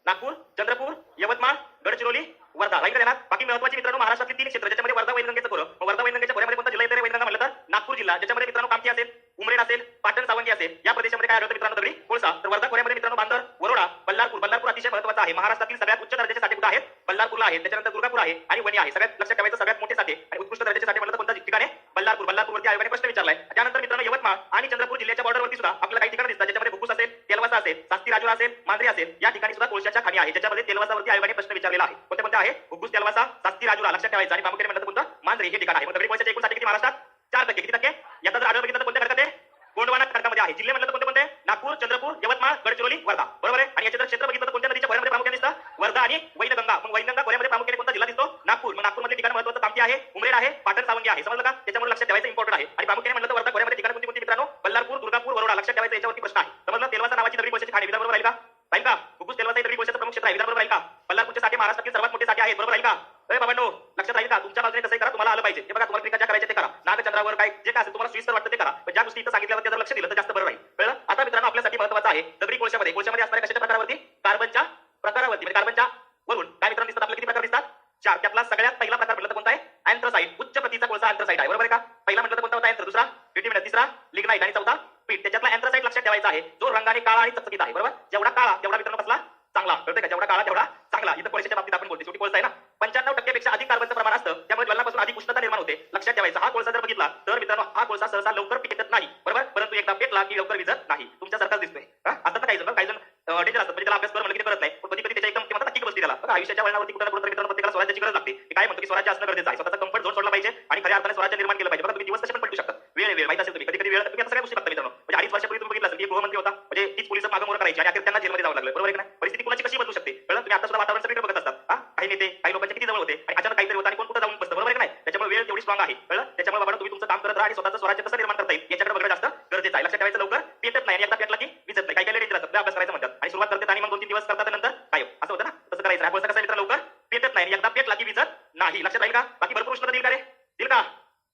नागपूर, चंद्रपूर, यवतमाळ, गडचिरोली, वर्धा. राईट देणार. बाकी महत्त्वाची मित्रांनो महाराष्ट्रातली 3 क्षेत्र ज्याच्यामध्ये वर्धा वैनगंगेचं खोरं. वर्धा वैनगंगेच्या खोऱ्यामध्ये कोणता जिल्हा येतो? वैनगंगा म्हणलं तर नागपूर जिल्हा. ज्याच्यामध्ये मित्रांनो कामठी असेल, उमरेड असेल, पाटण सावंगी असेल, या प्रदेशामध्ये काय आढळतं मित्रांनो? दगडी कोळसा. तर वर्धा खोऱ्यामध्ये मित्रांनो बांदर, वरोडा, बल्लारपूर. बल्लारपूर अतिशय महत्त्वाचा आहे. महाराष्ट्रातील सगळ्यात उच्च दर्जाचे साठे कुठे आहेत? बल्लारपूरला आहेत. त्याच्यानंतर दुर्गापूर आहे आणि वणी आहे. सगळ्यात लक्षात ठेवायचं, सगळ्यात मोठे साठे आणि उत्कृष्ट दर्जाचे साठे म्हणलं तर कोणत्या ठिकाणी? बल्लारपूर. बल्लारपूरवरती आयोगाने प्रश्न विचारलाय. त्यानंतर मित्रांनो यवतमाळ आणि चंद्रपूर जिल्ह्याच्या बॉर्डरवरती सुद्धा आपल्याला काही ठिकाणं दिसतात ज्याच्यामध्ये भुकुस असेल, तेलवासा असेल, शास्त्री राजुरा असेल, मांजरी असेल. या ठिकाणी सुद्धा कोळशाच्या खाणी आहे, ज्याच्यामध्ये तेलवासावरती आयोगाने प्रश्न विचारलेला आहे. कोणत्या कोणत्या आहे? भुकुस, तेलवासा, शास्त्री राजुरा. लक्षात ठेवायचं. आणि प्रामुख्याने म्हणलं तर कोणतं? मांजरी हे ठिकाण आहे. मग दगडी कोळशाचे एकूण साठे किती महाराष्ट्रात? 4%. किती टक्के? याचा जर आढळ बघितलं तर कोणत्या खडकात आहे? गोंडवाना खडकामध्ये आहे. जिल्हे म्हणलं तर कोणते कोणते? नागपूर, चंद्रपूर, यवतमाळ, गडचिरोली, वर्धा. बरोबर आहे. आणि याचे जर क्षेत्र बघितलं तर कोणत्या नदीच्या खोऱ्यामध्ये प्रामुख्याने दिसतं? वर्धा आणि वैनगंगा. मग वैनगंगा खोऱ्यामध्ये प्रामुख्याने कोणता जिल्हा दिसतो? नागपूर. मग नागपूरमध्ये ठिकाण महत्त्वाचं कामठी आहे, उमरेड आहे, पाटण सावंगी आहे. समजलं का? त्याच्यामुळे लक्षात ठेवायचं इम्पॉर्टंट आहे. आणि प्रामुख्याने म्हणलं तर वर्धा खोऱ्यामध्ये ठिकाण कोणती कोणती मित्रांनो? बल्लारपूर, दुर्गापूर, वरोडा. लक्षात ठेवायचं. याच्यावरती प्रश्न आहे. समजलं? तेलवासा नावाची दगडी कोळशाची खाणी विदर्भावर राहील का? राहील का? भुकुस, तेलवासा हे दगडी कोळशाचं प्रमुख क्षेत्र आहे, विदर्भावर राहील का? बल्लारपूरचे साठे महाराष्ट्रातील सर्वात मोठे साठे आहेत, बरोबर राहील का? बाबांनो लक्षात राहील का? तुमच्या बाजूने कसं करा, तुम्हाला आलं पाहिजे. हे बघा, तुम्हाला क्रिका ज्या करायचे ते करा. नागचंद्रावर काय जे काय असेल तुम्हाला सोयीस्कर वाटतं ते करा. पण ज्या गोष्टी इथं सांगितल्यावर जर लक्ष दिलं तर जास्त बरं राहील. कळलं? आता मित्रांनो आपल्यासाठी महत्त्वाचं आहे दगडी कोळशामध्ये असणाऱ्या कशाच्या प्रकारावरती? कार्बनच्या प्रकारावरती. म्हणजे कार्बनच्या वरून काय मित्रांनो दिसतात? आपल्याला किती प्रकार दिसतात? 4. त्यातला सगळ्यात पहिला प्रकार म्हटलं तर कोणता आहे? अँथ्रासाइट. उच्च प्रतीचा कोळसा अँथ्रासाइट आहे, बरोबर आहे का? पहिला म्हटलं तर कोणता होता? अँथ्र. दुसरा बिट्युमिनस, तिसरा लिग्नाइट आणि चौथा पीठ. त्याच्यातला अँथ्रासाइट लक्षात ठेवायचा आहे, जो रंगाने काळा आणि चकचकीत आहे, बरोबर? जेवढा काळा तेवढा मित्रांनो कसला? चांगला. कळतंय का? जेवढा काळा तेवढा चांगला. इथं कोळशाच्या बाबतीत आपण बोलतो, शेवटी कोळसा आहे ना. 95% पेक्षा अधिक कार्बनचं प्रमाण असतं, त्यामुळे ज्वलनापासून अधिक उष्णता निर्माण होते. लक्षात ठेवायचं. हा कोळसा जर बघितला तर मित्रांनो हा कोळसा सहसा लवकर पेटत नाही, बरोबर? परंतु एकदा पेटला की लवकर विझत नाही. तुमच्यासारखाच दिसतोय. असतात काही जण डेंजर असतात, म्हणजे त्याला अभ्यास कर म्हणलं की करत नाही, पण कधी कधी त्याच्या एकदम किंवा किक बसते त्याला. बघा, आयुष्याच्या वळणावरती कुठे ना कुठे मित्रांनो प्रत्येकाला स्वराज्याची गरज लागते. काय म्हणतो की स्वराज्य असणं गरजेचं आहे. स्वतःचा कम्फर्ट झोन सोडला पाहिजे आणि खऱ्या अर्थाने स्वराज्य निर्माण केलं पाहिजे. बघा, तुम्ही दिवस कसे पण पलटू शकतात. वेळ माहिती असेल तुम्ही कधी कधी वेळ तुम्ही आता सगळ्या गोष्टी बघता मित्रांनो. म्हणजे 2.5 वर्षापूर्वी तुम्ही बघितलं असेल की गृहमंत्री होता, म्हणजे तीच पोलिस मागं मोर करायची आणि अखेर त्यांना जेलमध्ये जावं लागलं, बरोबर आहे का नाही? परिस्थिती कुणाची कशी बदलू शकते. कळलं? तुम्ही आता सुद्धा वातावरण सगळीकडे बघत असतात. काही नेते काही लोकांचे किती जवळ होते आणि अचानक काहीतरी होतं आणि कोण कुठे जाऊन बसतं, बरोबर आहे का नाही? त्याच्यामुळे वेळ तेवढी स्ट्रॉंग आहे. कळलं? त्याच्यामुळे बाबा तुम्ही तुमचं काम करत राहा आणि स्वतःचं स्वराज्य कसं निर्माण करता येईल याच्याकडे बघणं जास्त गरजेचं आहे. लक्षात ठेवायचं. लवकर पेटत नाही आणि एकदा पेटला की विजत नाही. काही काही डेंजर असतात, अभ्यास करायचं म्हणतात आणि सुरुवात करतात आणि मग 2-3 दिवस करतात नंतर काय असं होतं ना, तसं करायचं. हा कोळसा कसा मित्र लवकर पेटत नाही आणि एकदा पेटला की विजत नाही. लक्षात राहील का? बाकी भरपूर उष्णता देईल का रे? देईल का?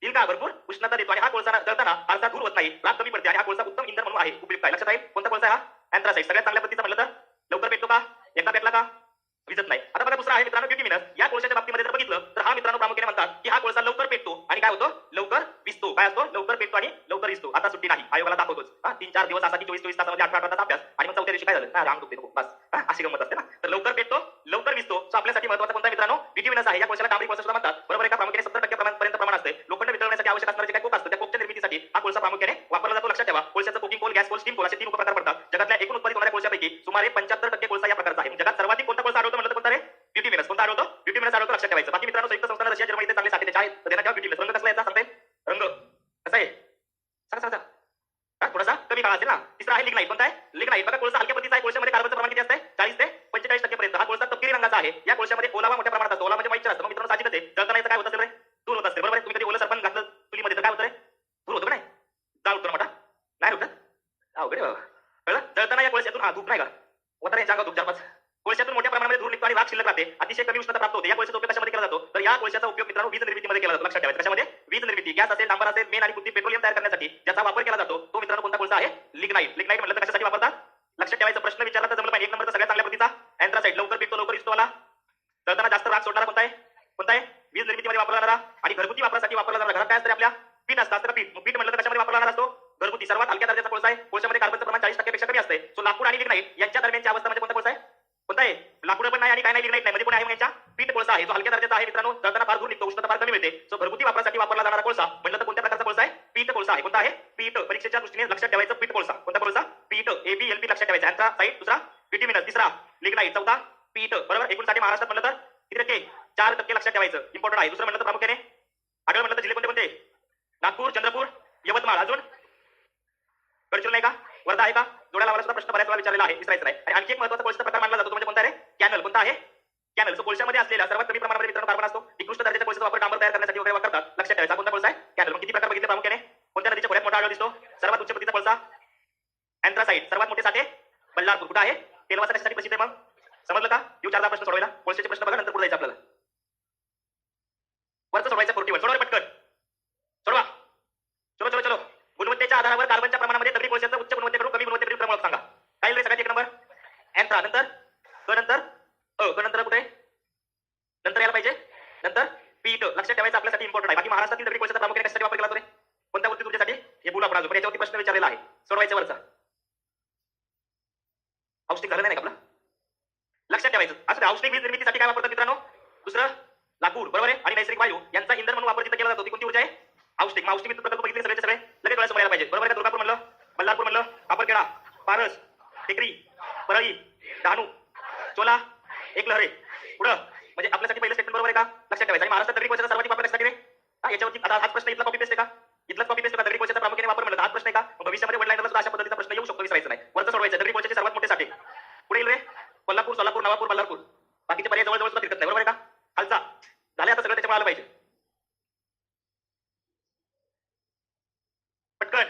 देईल का? भरपूर उष्णता देतो आणि हा कोळसा जळताना फारसा धूर होत नाही, रात कमी पडते आणि हा कोळसा उत्तम इंधन म्हणून आहे, उपयुक्त आहे. लक्षात राहील. कोणता कोळसा आहे? हा अँथ्रासाइट. सगळ्यात चांगल्या पद्धतीचा म्हणलं तर लवकर पेटतो का? एकदा पेटला का विजत नाही. आता बघा दुसरा आहे मित्रांनो बिट्युमिनस. या कोळशाच्या बाबतीमध्ये जर बघितलं तर हा मित्रांनो प्रामुख्याने म्हणतात की हा कोळसा लवकर पेटतो आणि काय होतो? लवकर विझतो. काय असतो? लवकर पेटतो आणि लवकर विझतो. आता सुट्टी नाही, आयोगाला दाखवतोच. 3-4 दिवस असा की 24-24 तासामध्ये 18 तास अभ्यास आणि मग चौथ्या दिवशी काय झालं? रांग दुखते नको, बस. अशी गंमत असते ना. तर लवकर पेटतो, लवकर विझतो. सो आपल्यासाठी महत्त्वाचा कोणता मित्रांनो? बिट्युमिनस आहे. या कोळशाला डांबरी कोळसा सुद्धा म्हणतात, बरोबर आहे का? प्रामुख्याने 70% पर्यंत प्रमाण असते. लोखंड वितळण्यासाठी आवश्यक असणारे जे काही कोक असतं त्या कोकच्या निर्मितीसाठी हा कोळसा प्रामुख्याने वापरला जातो. लक्षात ठेवा. कोळशाचं coking coal, gas coal, steam coal असे 3 उपप्रकार पडतात. जगातल्या एकूण उत्पादित होणाऱ्या कोळशापैकी सुमारे 75% कोळसा या प्रकारचा आहे. जगात सर्वाधिक लक्षात ठेवायचं. बाकी मित्रांनो संयुक्त संस्थान रशिया जर्मनी चांगले साठे त्याचे आहेत तर त्यांना ठेवा बीटीएल. रंग कसला याचा सांगता येईल? रंग कसा आहे सांगा थोडासा कमी काळ असेल ना. तिसरा आहे लिग्नाइट. कोणता आहे? लिग्नाइट. बघा कोळसा हलक्या पद्धतीचा आहे. कोळशामध्ये कार्बनचं प्रमाण किती असते? 40 ते 45% पर्यंत. हा कोळसा तपकिरी रंगाचा आहे. या कोळशामध्ये ओलावा मोठ्या प्रमाणात असतो. ओलावा म्हणजे मॉइश्चर असतं. मग मित्रांनो साहजिकच आहे जळताना याचं काय होत असेल रे? धूर होत असेल बरोबर आहे. तुम्ही कधी ओलं सरपण घातलं चुलीमध्ये तर काय होतं रे? धूर होतो का नाही? जाळ उठतो ना मोठा नाही उठत? अवघड आहे बाबा. कळलं? जळताना या कोळशातून धूप नाही का होता यांच्या अंगात धूप 4-5 कोळशातून मोठ्या प्रमाणामध्ये धूर निघतो आणि राख शिल्लक राहते. अतिशय कमी उष्णता प्राप्त होते. या कोळशाचा उपयोग कशामध्ये केला जातो? तर या कोळशाचा उपयोग मित्रांनो वीज निर्मितीमध्ये केला जातो. लक्षात ठेवायचं. कशामध्ये? वीज निर्मिती. गॅस असेल, डांबर असेल, मेन आणि कृत्रिम पेट्रोलियम तयार करण्यासाठी ज्याचा वापर केला जातो तो मित्रांनो कोणता कोळसा आहे? लिग्नाइट. लिग्नाइट म्हटलं तर कशासाठी वापरतात? लक्षात ठेवायचं. प्रश्न विचारला तर जमलं पाहिजे. एक नंबरचा सगळ्यात चांगल्या प्रतीचा अँथ्रासाइट. लवकर पिकतो, लवकर दिसतो मला. जळताना जास्त राख सोडणारा कोणता आहे? कोणता आहे? वीज निर्मितीमध्ये वापरला जाणारा आणि घरगुती वापरासाठी वापरला जाणारा. घरात काय असतं आपल्या? पीठ असतं का पीठ? पीठ म्हटलं तर कशामध्ये वापरला जाणार असतो? घरगुती. सर्वात हलक्या दर्जाचा कोळसा आहे. कोळशामध्ये कार्बनचं प्रमाण 40% पेक्षा कमी असते. सो लाकूड आणि लिग्नाइट यांच्या दरम्यानची अवस्था म्हणजे कोणता कोळसा आहे? कोणता आहे? लाकूड पण नाही आणि काय नाही, लिग्नाइट नाही, मध्ये कोण आहे? यांच्या पीठ कोळसा आहे जो हलक्या दर्जाचा आहे मित्रांनो. जळताना फार धूर निघतो, उष्णता फार कमी मिळते. सो घरगुती वापरासाठी वापरला जाणारा कोळसा म्हटलं तर कोणत्या प्रकारचा कोळसा आहे? पीठ कोळसा आहे. कोणता आहे? पीठ. परीक्षेच्या दृष्टीने लक्षात ठेवायचं पीठ कोळसा. कोणता कोळसा? पीठ. ABLP लक्षात ठेवायचं. अँथ्रासाइट. दुसरा बिट्युमिनस. तिसरा लिग्नाइट. चौथा पीठ. बरोबर. एकूण साठी महाराष्ट्रात म्हटलं तर किती टक्के? 4% लक्षात ठेवायचं. इम्पॉर्टंट आहे. दुसरं म्हटलं तर प्रामुख्याने आढळ म्हटलं तर जिल्हे कोणते कोणते? नागपूर, चंद्रपूर, यवतमाळ. अजून गडचिरोली नाही का? वर्धा आहे का? जोड्याला वाला सुद्धा प्रश्न बऱ्याच वेळा विचारलेला आहे. विसरायचा आहे. आणि आणखी एक महत्त्वाचा कोळसा प्रकार मानला जातो तो म्हणजे कोणता आहे? कॅनल. कोणता आहे? कॅनल. जो कोळशामध्ये असलेला सर्वात कमी प्रमाणामध्ये मित्रांनो कार्बन असतो. निकृष्ट दर्जाच्या कोळशाचा वापर डांबर तयार करण्यासाठी वगैरे वापरतात. लक्षात ठेवायचा. कोणता कोळसा आहे? कॅनल. मग किती प्रकार बघितले प्रामुख्याने? कोणत्या नदीच्या खोऱ्यात मोठा आढळ दिसतो? सर्वात उच्च प्रतीचा कोळसा अँथ्रासाइट. सर्वात मोठे साठे बल्लारपूर. कुठे आहे? तेलवासा कशासाठी प्रसिद्ध आहे? मग समजलं का? येऊ 4 प्रश्न सोडवायला. कोळशाचे प्रश्न बघा नंतर पुढे जायचं आपल्याला. वरचं सोडवायचं 41. सोडवा पटकन. सोडवा. चलो चलो चलो. गुणवत्तेच्या आधारावर कार्बनच्या प्रमाणामध्ये दगडी कोळशाचं उच्च गुणवत्तेकडून कमी गुणवत्तेकडे क्रमांक सांगा. काय येईल सगळ्यात एक नंबर? अँथ्रा. नंतर क नंतर क नंतर कुठे? नंतर यायला पाहिजे. नंतर पीठ. लक्षात ठेवायचं आपल्यासाठी इम्पॉर्टंट आहे. बाकी महाराष्ट्रातील दगडी कोळशाचा प्रामुख्याने कशासाठी वापर केला जातो रे? कोणत्या उद्योग ऊर्जेसाठी? हे बोलू आपण अजून. पण याच्यावरती प्रश्न विचारलेला आहे. सोडवायचं वरचा. औष्णिक झालं नाही का आपलं? लक्षात ठेवायचं. असं औष्णिक वीज निर्मितीसाठी काय वापरतात मित्रांनो? दुसरं लाकूड. बरोबर आहे. आणि नैसर्गिक वायू यांचा इंधन म्हणून वापर जिथे केला जातो ती कोणती ऊर्जा आहे? औष्णिक. मग औष्णिक विद्युत प्रकल्प बघितले सगळे लगेच डोळ्यासमोर यायला पाहिजे. बरोबर आहे का? दुर्गापूर म्हणलं, बल्लारपूर म्हणलं, कापरखेडा, पारस, टेकरी, परळी, डहाणू, चोला, एकलहरे. पुढं म्हणजे आपल्यासाठी पहिलं स्टेटमेंट बरोबर आहे का? लक्षात ठेवायचं. आणि महाराष्ट्रात दगडी कोळशाचा सर्वाधिक वापर कशासाठी रे? याच्यावरती आता हाच प्रश्न इथला कॉपी पेस्ट आहे का? इथलाच कॉपी पेस्ट का? दगडी कोळशाचा प्रामुख्याने वापर म्हणलं हाच प्रश्न आहे का? मग भविष्यामध्ये वडलाईनला सुद्धा अशा पद्धतीचा प्रश्न येऊ शकतो. विसरायचं नाही. वरचं सोडवायचं. दगडी कोळशाचे सर्वात मोठे साठे पुढे येईल रे? कोल्हापूर, सोलापूर, नवापूर, बल्लारपूर. बाकीचे पर्याय जवळ सुद्धा फिरकत नाही. बरोबर आहे का? खालचा झाले आता सगळं त्याच्यामुळे आलं पाहिजे. पटकन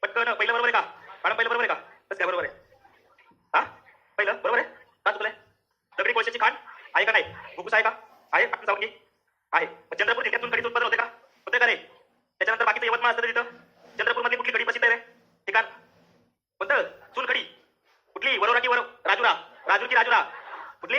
पटकन. पहिलं बरोबर आहे का? मॅडम पहिलं बरोबर आहे का? कसं काय बरोबर आहे? हा पहिलं बरोबर आहे का? चुकलंय? दगडी कोळशाची खाण आहे का नाही? फुफ्फुस आहे का? आहे. आपण जाऊन घे. आहे. चंद्रपूर जिल्ह्यातून कडीचं उत्पादन होते का? होते का रे? त्याच्यानंतर बाकीचं यवतमाळ असतं तिथं. चंद्रपूर मध्ये कुठली कडी प्रसिद्ध आहे रे? ठिकाण कोणतं? चुनखडी. कुठली? वरोरा की राजुरा? राजू की राजुरा? कुठली?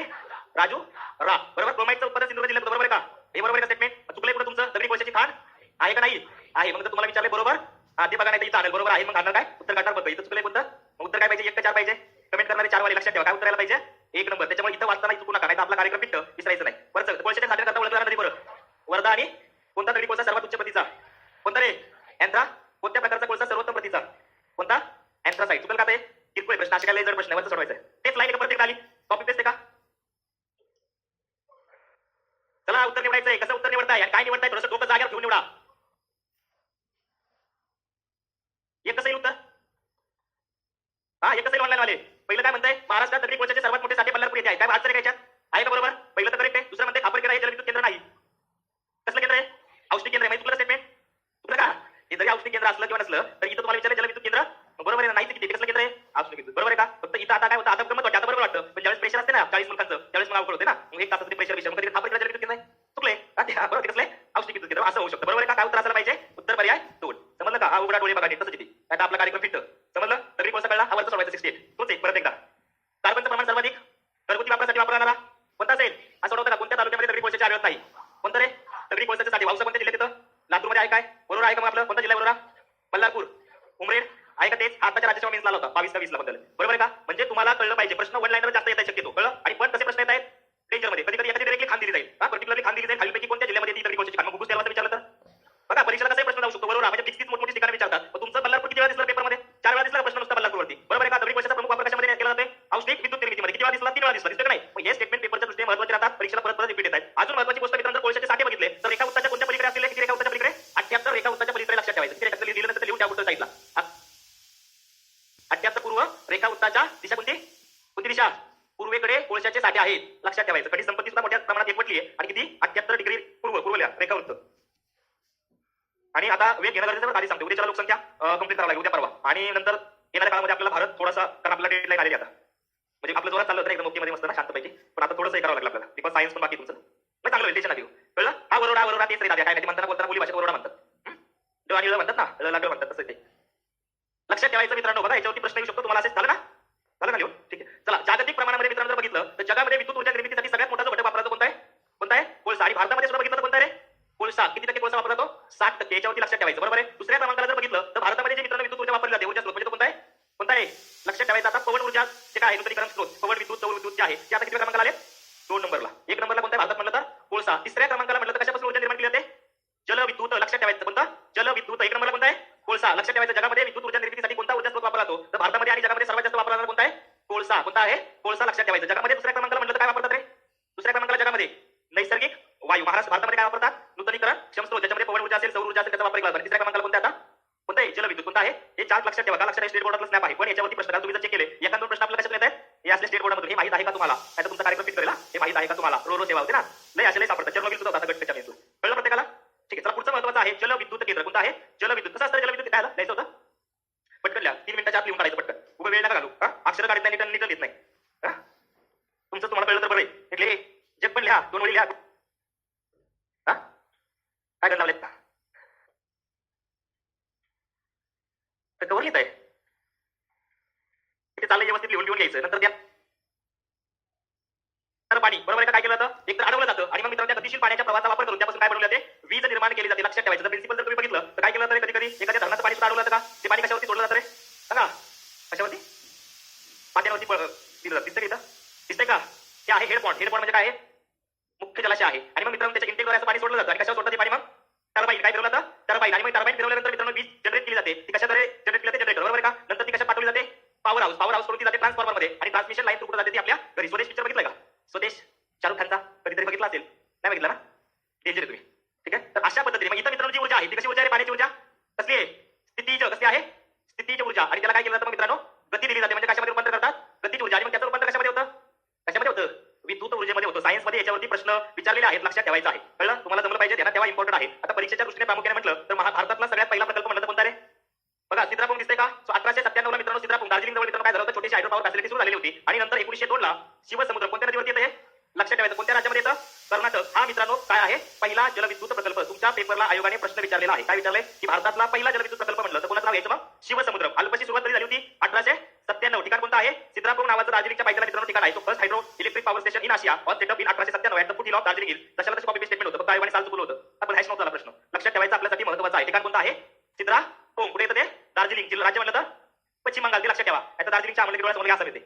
राजू रा. बरोबर. क्रोमाईटचं उत्पादन सिंधुदुर्ग जिल्ह्यात. बरोबर आहे का? हे बरोबर आहे का स्टेटमेंट? चुकलंय कुठं तुमचं? दगडी कोळशाची खाण आहे का नाही? आहे. मग जर तुम्हाला विचारले बरोबर ते बघा नाही तर इथं आणेल. बरोबर आहे. मग आणणार काय? उत्तर काढणार बघ. इथं चुकलंय कोणतं? उत्तर काय पाहिजे? 1 का 4 पाहिजे? कमेंट करणारे 4 वाले लक्षात ठेवा. काय उत्तर यायला पाहिजे? 1 नंबर. त्याच्यामुळे इथं वाचताना चुकू नका नाही तर आपला कार्यक्रम पिट्ट. विसरायचं नाही. परत कोळशाच्या साठे करता ओळखला नदी बरं. वर्धा. आणि कोणता दगडी कोळसा सर्वात उच्च प्रतीचा? कोणता रे? अँथ्रा. कोणत्या प्रकारचा कोळसा सर्वोत्तम प्रतीचा? कोणता? अँथ्रासाइट. चुकल का ते? किरकोळ प्रश्न. अशा काय जड प्रश्न वरचं सोडवायचं. तेच लाईन परत एकदा आली. कॉपी पेस्ट आहे का? चला उत्तर निवडायचंय. कसं उत्तर निवडताय आणि काय निवडताय? थोडंसं डोकं जागेवर घेऊन निवडा. एक कसं येईल उत्तर? हा एक कसं येईल ऑनलाईन वाले? पहिलं काय म्हणताय? महाराष्ट्रात दगडी कोळशाचे सर्वात मोठे साठे बल्लारपूर येथे आहे. काय आश्चर्य याच्यात आहे का? बरोबर. पहिलं तर करेक्ट आहे. दुसरं म्हणते खापरखेडा हे जलविद्युत केंद्र नाही. कसलं केंद्र आहे? औष्णिक केंद्र आहे. माहिती तुला स्टेटमेंट? तुला का? हे जरी औष्णिक केंद्र असलं किंवा नसलं तर इथं तुम्हाला विचारलं जलविद्युत केंद्र बरोबर आहे नाही? किती कसलं केंद्र आहे? औष्णिक विद्युत. बरोबर आहे का? फक्त इथं आता काय होतं? आता गमत वाटतं. आता बरोबर वाटतं. पण ज्यावेळेस प्रेशर असते ना 40 मुलकांचं त्यावेळेस मला अवघड होते ना. मग 1 तासाचं प्रेशर विषय. मग कधी खापरखेडा जलविद्युत केंद्र आहे. चुकले. बरोबर ते कसलं? औष्णिक विद्युत केंद्र असं होऊ शकतं. बरोबर आहे का? काय उत्तर असायला पाहिजे? उत्तर पर्याय 2. समजलं का? हा उघडा डोळे बघा तसं किती आता आपला कार्यक्रम फिट. समजलं? दगडी कोळसा कळला. हा वरचा सोडवायचा 68. तोच एक परत एकदा. कार्बनचं प्रमाण सर्वाधिक घरगुती वापरासाठी वापरला जाणारा कोणता असेल? हा सोडवता का? कोणत्या तालुक्यामध्ये दगडी कोळशाची आढळत नाही? कोणतं रे? दगडी कोळशाच्या साठी वावसा कोणत्या जिल्ह्यात येतं? लातूरमध्ये आहे काय? बरोबर आहे का? मग आपलं कोणता जिल्हा? बरोबर. बल्लारपूर, उमरेड आहे का? तेच आताच्या राज्याच्या मीन्स लावला होता 22 का 20 ला बद्दल. बरोबर आहे का? म्हणजे तुम्हाला कळलं पाहिजे. प्रश्न वन लाईनवर जास्त येत आहे शक्यतो. कळलं? आणि पण कसे प्रश्न येत आहेत? डेंजर मध्ये. कधी कधी एखादी डायरेक्टली खान दिली जाईल. हा पर्टिक्युलरली खान दिली जाईल. खालीपैकी कोणत्या जिल्ह्यामध्ये ती दगडी कोळशाची खान? मग गुगल त्याला विचारलं तर बघा परीक्षेला कसा प्रश्न जाऊ शकतो. बरोबर. म्हणजे 30 मोठमोठी ठिकाणी विचारतात. तुमचं बल्लारपूर किती वेळा दिसलं पेपरमध्ये? 4 वेळा दिसला प्रश्न नुसता बल्लारपूरवरती. बरोबर आहे का? दगडी कोळशाचा प्रमुख वापर कशामध्ये केला जाते? औष्णिक विद्युत निर्मितीमध्ये. किती वेळा दिसला? 3 वेळा दिसला. दिसतं का नाही? हे स्टेटमेंट पेपरच्या दृष्टीने महत्त्वाचे राहतात, परीक्षेला परत परत रिपीट येत आहेत. अजून महत्त्वाची गोष्ट मित्रांनो, जर कोळशाचे साठे बघितले तर रेखा वृत्ताच्या कोणत्या पलीकडे असलेले, किती रेखा वृत्ताच्या पलीकडे? 78 रेखा वृत्ताच्या पलीकडे लक्षात ठेवायचं. किती रेखा लिहिलं नंतर लिहून त्या पुढच्या साईडला 78 पूर्व रेखा वृत्ताच्या दिशा कोणती? कोणती दिशा? पूर्वेकडे कोळशाचे साठे आहेत, लक्षात ठेवायचं. खनिज संपत्ती सुद्धा मोठ्या प्रमाणात एकवटली आहे आणि किती? 78 डिग्री पूर्वल्या रेखावृत्त. आणि आता वेग घेणं गरजेचं आधी सांगतो. उद्याच्या लोकसंख्या कंप्लीट करावी लागेल उद्या परवा, आणि नंतर येणाऱ्या काळामध्ये आपल्याला भारत थोडासा, कारण आपल्याला डेडलाईन आलेली आता, म्हणजे आपलं जोरात चाललं होतं एकदम ओके मध्ये मस्त ना, शांत पाहिजे, पण आता थोडंसं हे करावं लागलं आपल्याला, बिकॉज सायन्स पण बाकी तुमचं नाही चांगलं होईल, टेन्शन नाही घेऊ. कळलं? हा वरोडा तेच रे दादा, काय म्हणतात बोलताना मुली भाषेत वरोडा म्हणतात, ड आणि म्हणतात ना, लागलं म्हणतात तसं ते लक्षात ठेवायचं मित्रांनो. बघा याच्यावरती प्रश्न येऊ शकतो तुम्हाला, असेच झालं ना लिहून? ठीक आहे. चला, जागतिक प्रमाणामध्ये मित्रांनो जर बघितलं तर जगामध्ये विद्युत ऊर्जा निर्मितीसाठी सगळ्यात मोठा जो घटक वापरला कोणता आहे? कोळसा. आणि भारतामध्ये सुद्धा बघितलं तर कोणता रे? कोळसा. किती टक्के कोळसा वापरला तो? 60%. याच्यावरती लक्षात ठेवायचं, बरोबर आहे. दुसऱ्या क्रमांकाला जर बघितलं तर भारतामध्ये जे मित्रांनो विद्युत ऊर्जा वापरली जाते, ऊर्जा स्रोत म्हणजे कोणता आहे? लक्षात ठेवायचं. आता पवन ऊर्जा जे काय आहे, नूतनीकरण स्रोत, पवन विद्युत, सौर विद्युत जे आहे ते आता किती क्रमांकाला आले? 2 नंबरला. 1 नंबरला कोणत्या भारतात म्हणलं तर कोळसा. तिसऱ्या क्रमांकाला म्हणलं तर कशापासून ऊर्जा निर्माण केली जाते? जलविद्युत. लक्षात ठेवायचं. कोणता? जलविद्युत. 1 नंबरला कोणता आहे? कोळसा. लक्षात ठेवायचं. जगामध्ये विद्युत ऊर्जा निर्मितीसाठी कोणता ऊर्जा स्रोत वापरला जातो? तर भारतामध्ये आणि जगामध्ये सर्वात जास्त वापरला जाणारा कोणता आहे? कोळसा. कोणता आहे? कोळसा. लक्षात ठेवायचं. जगामध्ये दुसऱ्या क्रमांकाला म्हणलं तर काय वापरतात रे? दुसऱ्या क्रमांकाला जगामध्ये नैसर्गिक वायू. महाराष्ट्र भारतामध्ये काय वापरतात? नूतनीकरण क्षम स्रोत, ज्याच्यामध्ये पवन ऊर्जा असेल, सौर ऊर्जा असेल, त्याचा वापर केला जातो. तिसऱ्या क्रमांकाला कोणता आता? कोणता आहे? जलविद्युत. कोणता आहे? हे 4 लक्षात ठेवा. का लक्षात आहे? स्टेट बोर्डातला स्नॅप आहे, पण याच्यावरती प्रश्न तुम्ही जर चेक केले, एखाद 2 प्रश्न आपल्याला कशात येत आहेत? हे असले स्टेट बोर्डामधून. हे माहित आहे का तुम्हाला? आता तुमचा कार्यक्रम फिट करेल, हे माहित आहे का तुम्हाला? रो सेवा होते ना, लय असे लय सापडतात. चर्नोबिल सुद्धा होता गट त्याच्या. कळलं प्रत्येकाला? ठीक आहे. चला, पुढचं महत्त्वाचं आहे जलविद्युत केंद्र. कोणता आहे? जलविद्युत. कसं असतं जलविद्युत? काय लिहायचं होतं? पटकन लिहा, 3 मिनिटाच्या आत लिहून काढायचं पटकन. उभं वेळ नका घालू. अक्षर काढत नाही, नीट लिहित नाही. तुमचं तुम्हाला कळलं तर बरं आहे. जग पण लिहा, 2 वेळी लिहा. काय करणार का? कवर लिहित आहे ते चाललं, व्यवस्थित लिहून घ्यायचं. नंतर त्या पाणी, बरोबर आहे का? काय केलं जातं? एक तर अडवलं जातं आणि मग मित्रांनो त्या गतिशील पाण्याच्या प्रवाहाचा वापर करून त्यापासून काय बनवले जाते? वीज निर्माण केली जाते. लक्षात ठेवायचं. प्रिन्सिपल जर तुम्ही बघितलं तर काय केलं जातं? कधी कधी एखाद्या धरणाचं पाणी सुद्धा अडवलं जातं का? ते पाणी कशावरती सोडलं जातं रे? सांगा, कशावरती? पाण्यावरती दिलं जातं. दिसतंय इथं? दिसतंय का? ते आहे हेडपॉन्ड. हेडपॉन्ड म्हणजे काय आहे? मुख्य जलाशय आहे. आणि मग मित्रांनो त्याच्या इंटेकद्वारे असं पाणी सोडलं जातं. आणि कशावर सोडतं ते पाणी? मग टर्बाईन. काय फिरवलं जातं? टर्बाईन. आणि मग टर्बाईन फिरवल्यानंतर मित्रांनो वीज जनरेट केली जाते. ती कशाद्वारे जनरेट केली जाते? जनरेटर. बरोबर आहे का? नंतर ती कशा पाठवली जाते? Power house. पॉवर हाऊस करून ती जाते ट्रान्सफॉर्मर मध्ये, आणि ट्रान्समिशन लाईन थ्रू जाते ती आपल्या घरी. स्वदेश पिक्चर बघितलं का? स्वदेश, शाहरुख खानचा. कधीतरी बघितला असेल, नाही बघितला ना? डेंजर आहे तुम्ही. ठीक आहे. तर अशा पद्धतीने मग इथं मित्रांनो जी ऊर्जा आहे ती कशी ऊर्जा आहे? पाण्याची ऊर्जा कसली आहे? स्थितीज. कसली आहे? स्थितीज ऊर्जा. आणि त्याला काय केलं जातं मग मित्रांनो? गती दिली जाते. म्हणजे कशामध्ये रूपांतर करतात? गतीची ऊर्जा. आणि मग त्याचं रूपांतर कशामध्ये होतं? कशामध्ये होतं? विद्युत ऊर्जेमध्ये होतं. सायन्स मध्ये याच्यावरती प्रश्न विचारलेले आहेत, लक्षात ठेवायचं आहे. कळलं? तुम्हाला जमलं पाहिजे, ध्यानात ठेवा, इम्पॉर्टंट आहे. आता परीक्षेच्या दृष्टीने प्रामुख्याने म्हटलं तर भारतातला सगळ्यात पहिला प्रकल्प म्हणलं तर कोणता रे? बघा, सिद्रापूर दिसतंय का? 1897 ला मित्रांनो सिद्रापूर, दार्जिलिंग जवळ मित्रांनो काय झालं होतं? छोटीशी हायड्रो पॉवर फॅसिलिटी सुरू झालेली होती. आणि नंतर 1902 ला शिवसमुद्र कोणत्या नदीवरती येतं? लक्षात ठेवायचं. कोणत्या राज्यामध्ये येतं? कर्नाटक. हा मित्रांनो काय आहे? पहिला जलविद्युत प्रकल्प. तुमच्या पेपरला आयोगाने प्रश्न विचारलेला आहे. काय विचारलंय? की भारतातला पहिला जलविद्युत प्रकल्प म्हणलं तर कोणाचं नाव यायचं? मग शिवसमुद्र. अल्पशी सुरुवात कधी झाली होती? 1897. ठिकाण कोणतं आहे? सिद्रापूर नावाचं दार्जिलिंगच्या पायथ्याला मित्रांनो ठिकाण आहे. तो first hydro electric power station in Asia on set up in 1897 at the foot hill of Darjeeling hill. तशाला तशी कॉपी पेस्ट स्टेटमेंट होतं, फक्त आयोगाने साल चुकलं होतं. आपण हॅश नव्हता प्रश्न. लक्षात ठेवायचा आपल्यासाठी महत्त्वाचा आहे. ठिकाण कोणतं आहे? सिद्रापूर. कुठे येतं ते? दार्जिलिंग. जिल्हा राज्य म्हणलं तर पश्चिम बंगाल. ते लक्षात ठेवा. आता दार्जिलिंगच्या अंमली डोळ्यासमोर असं येते.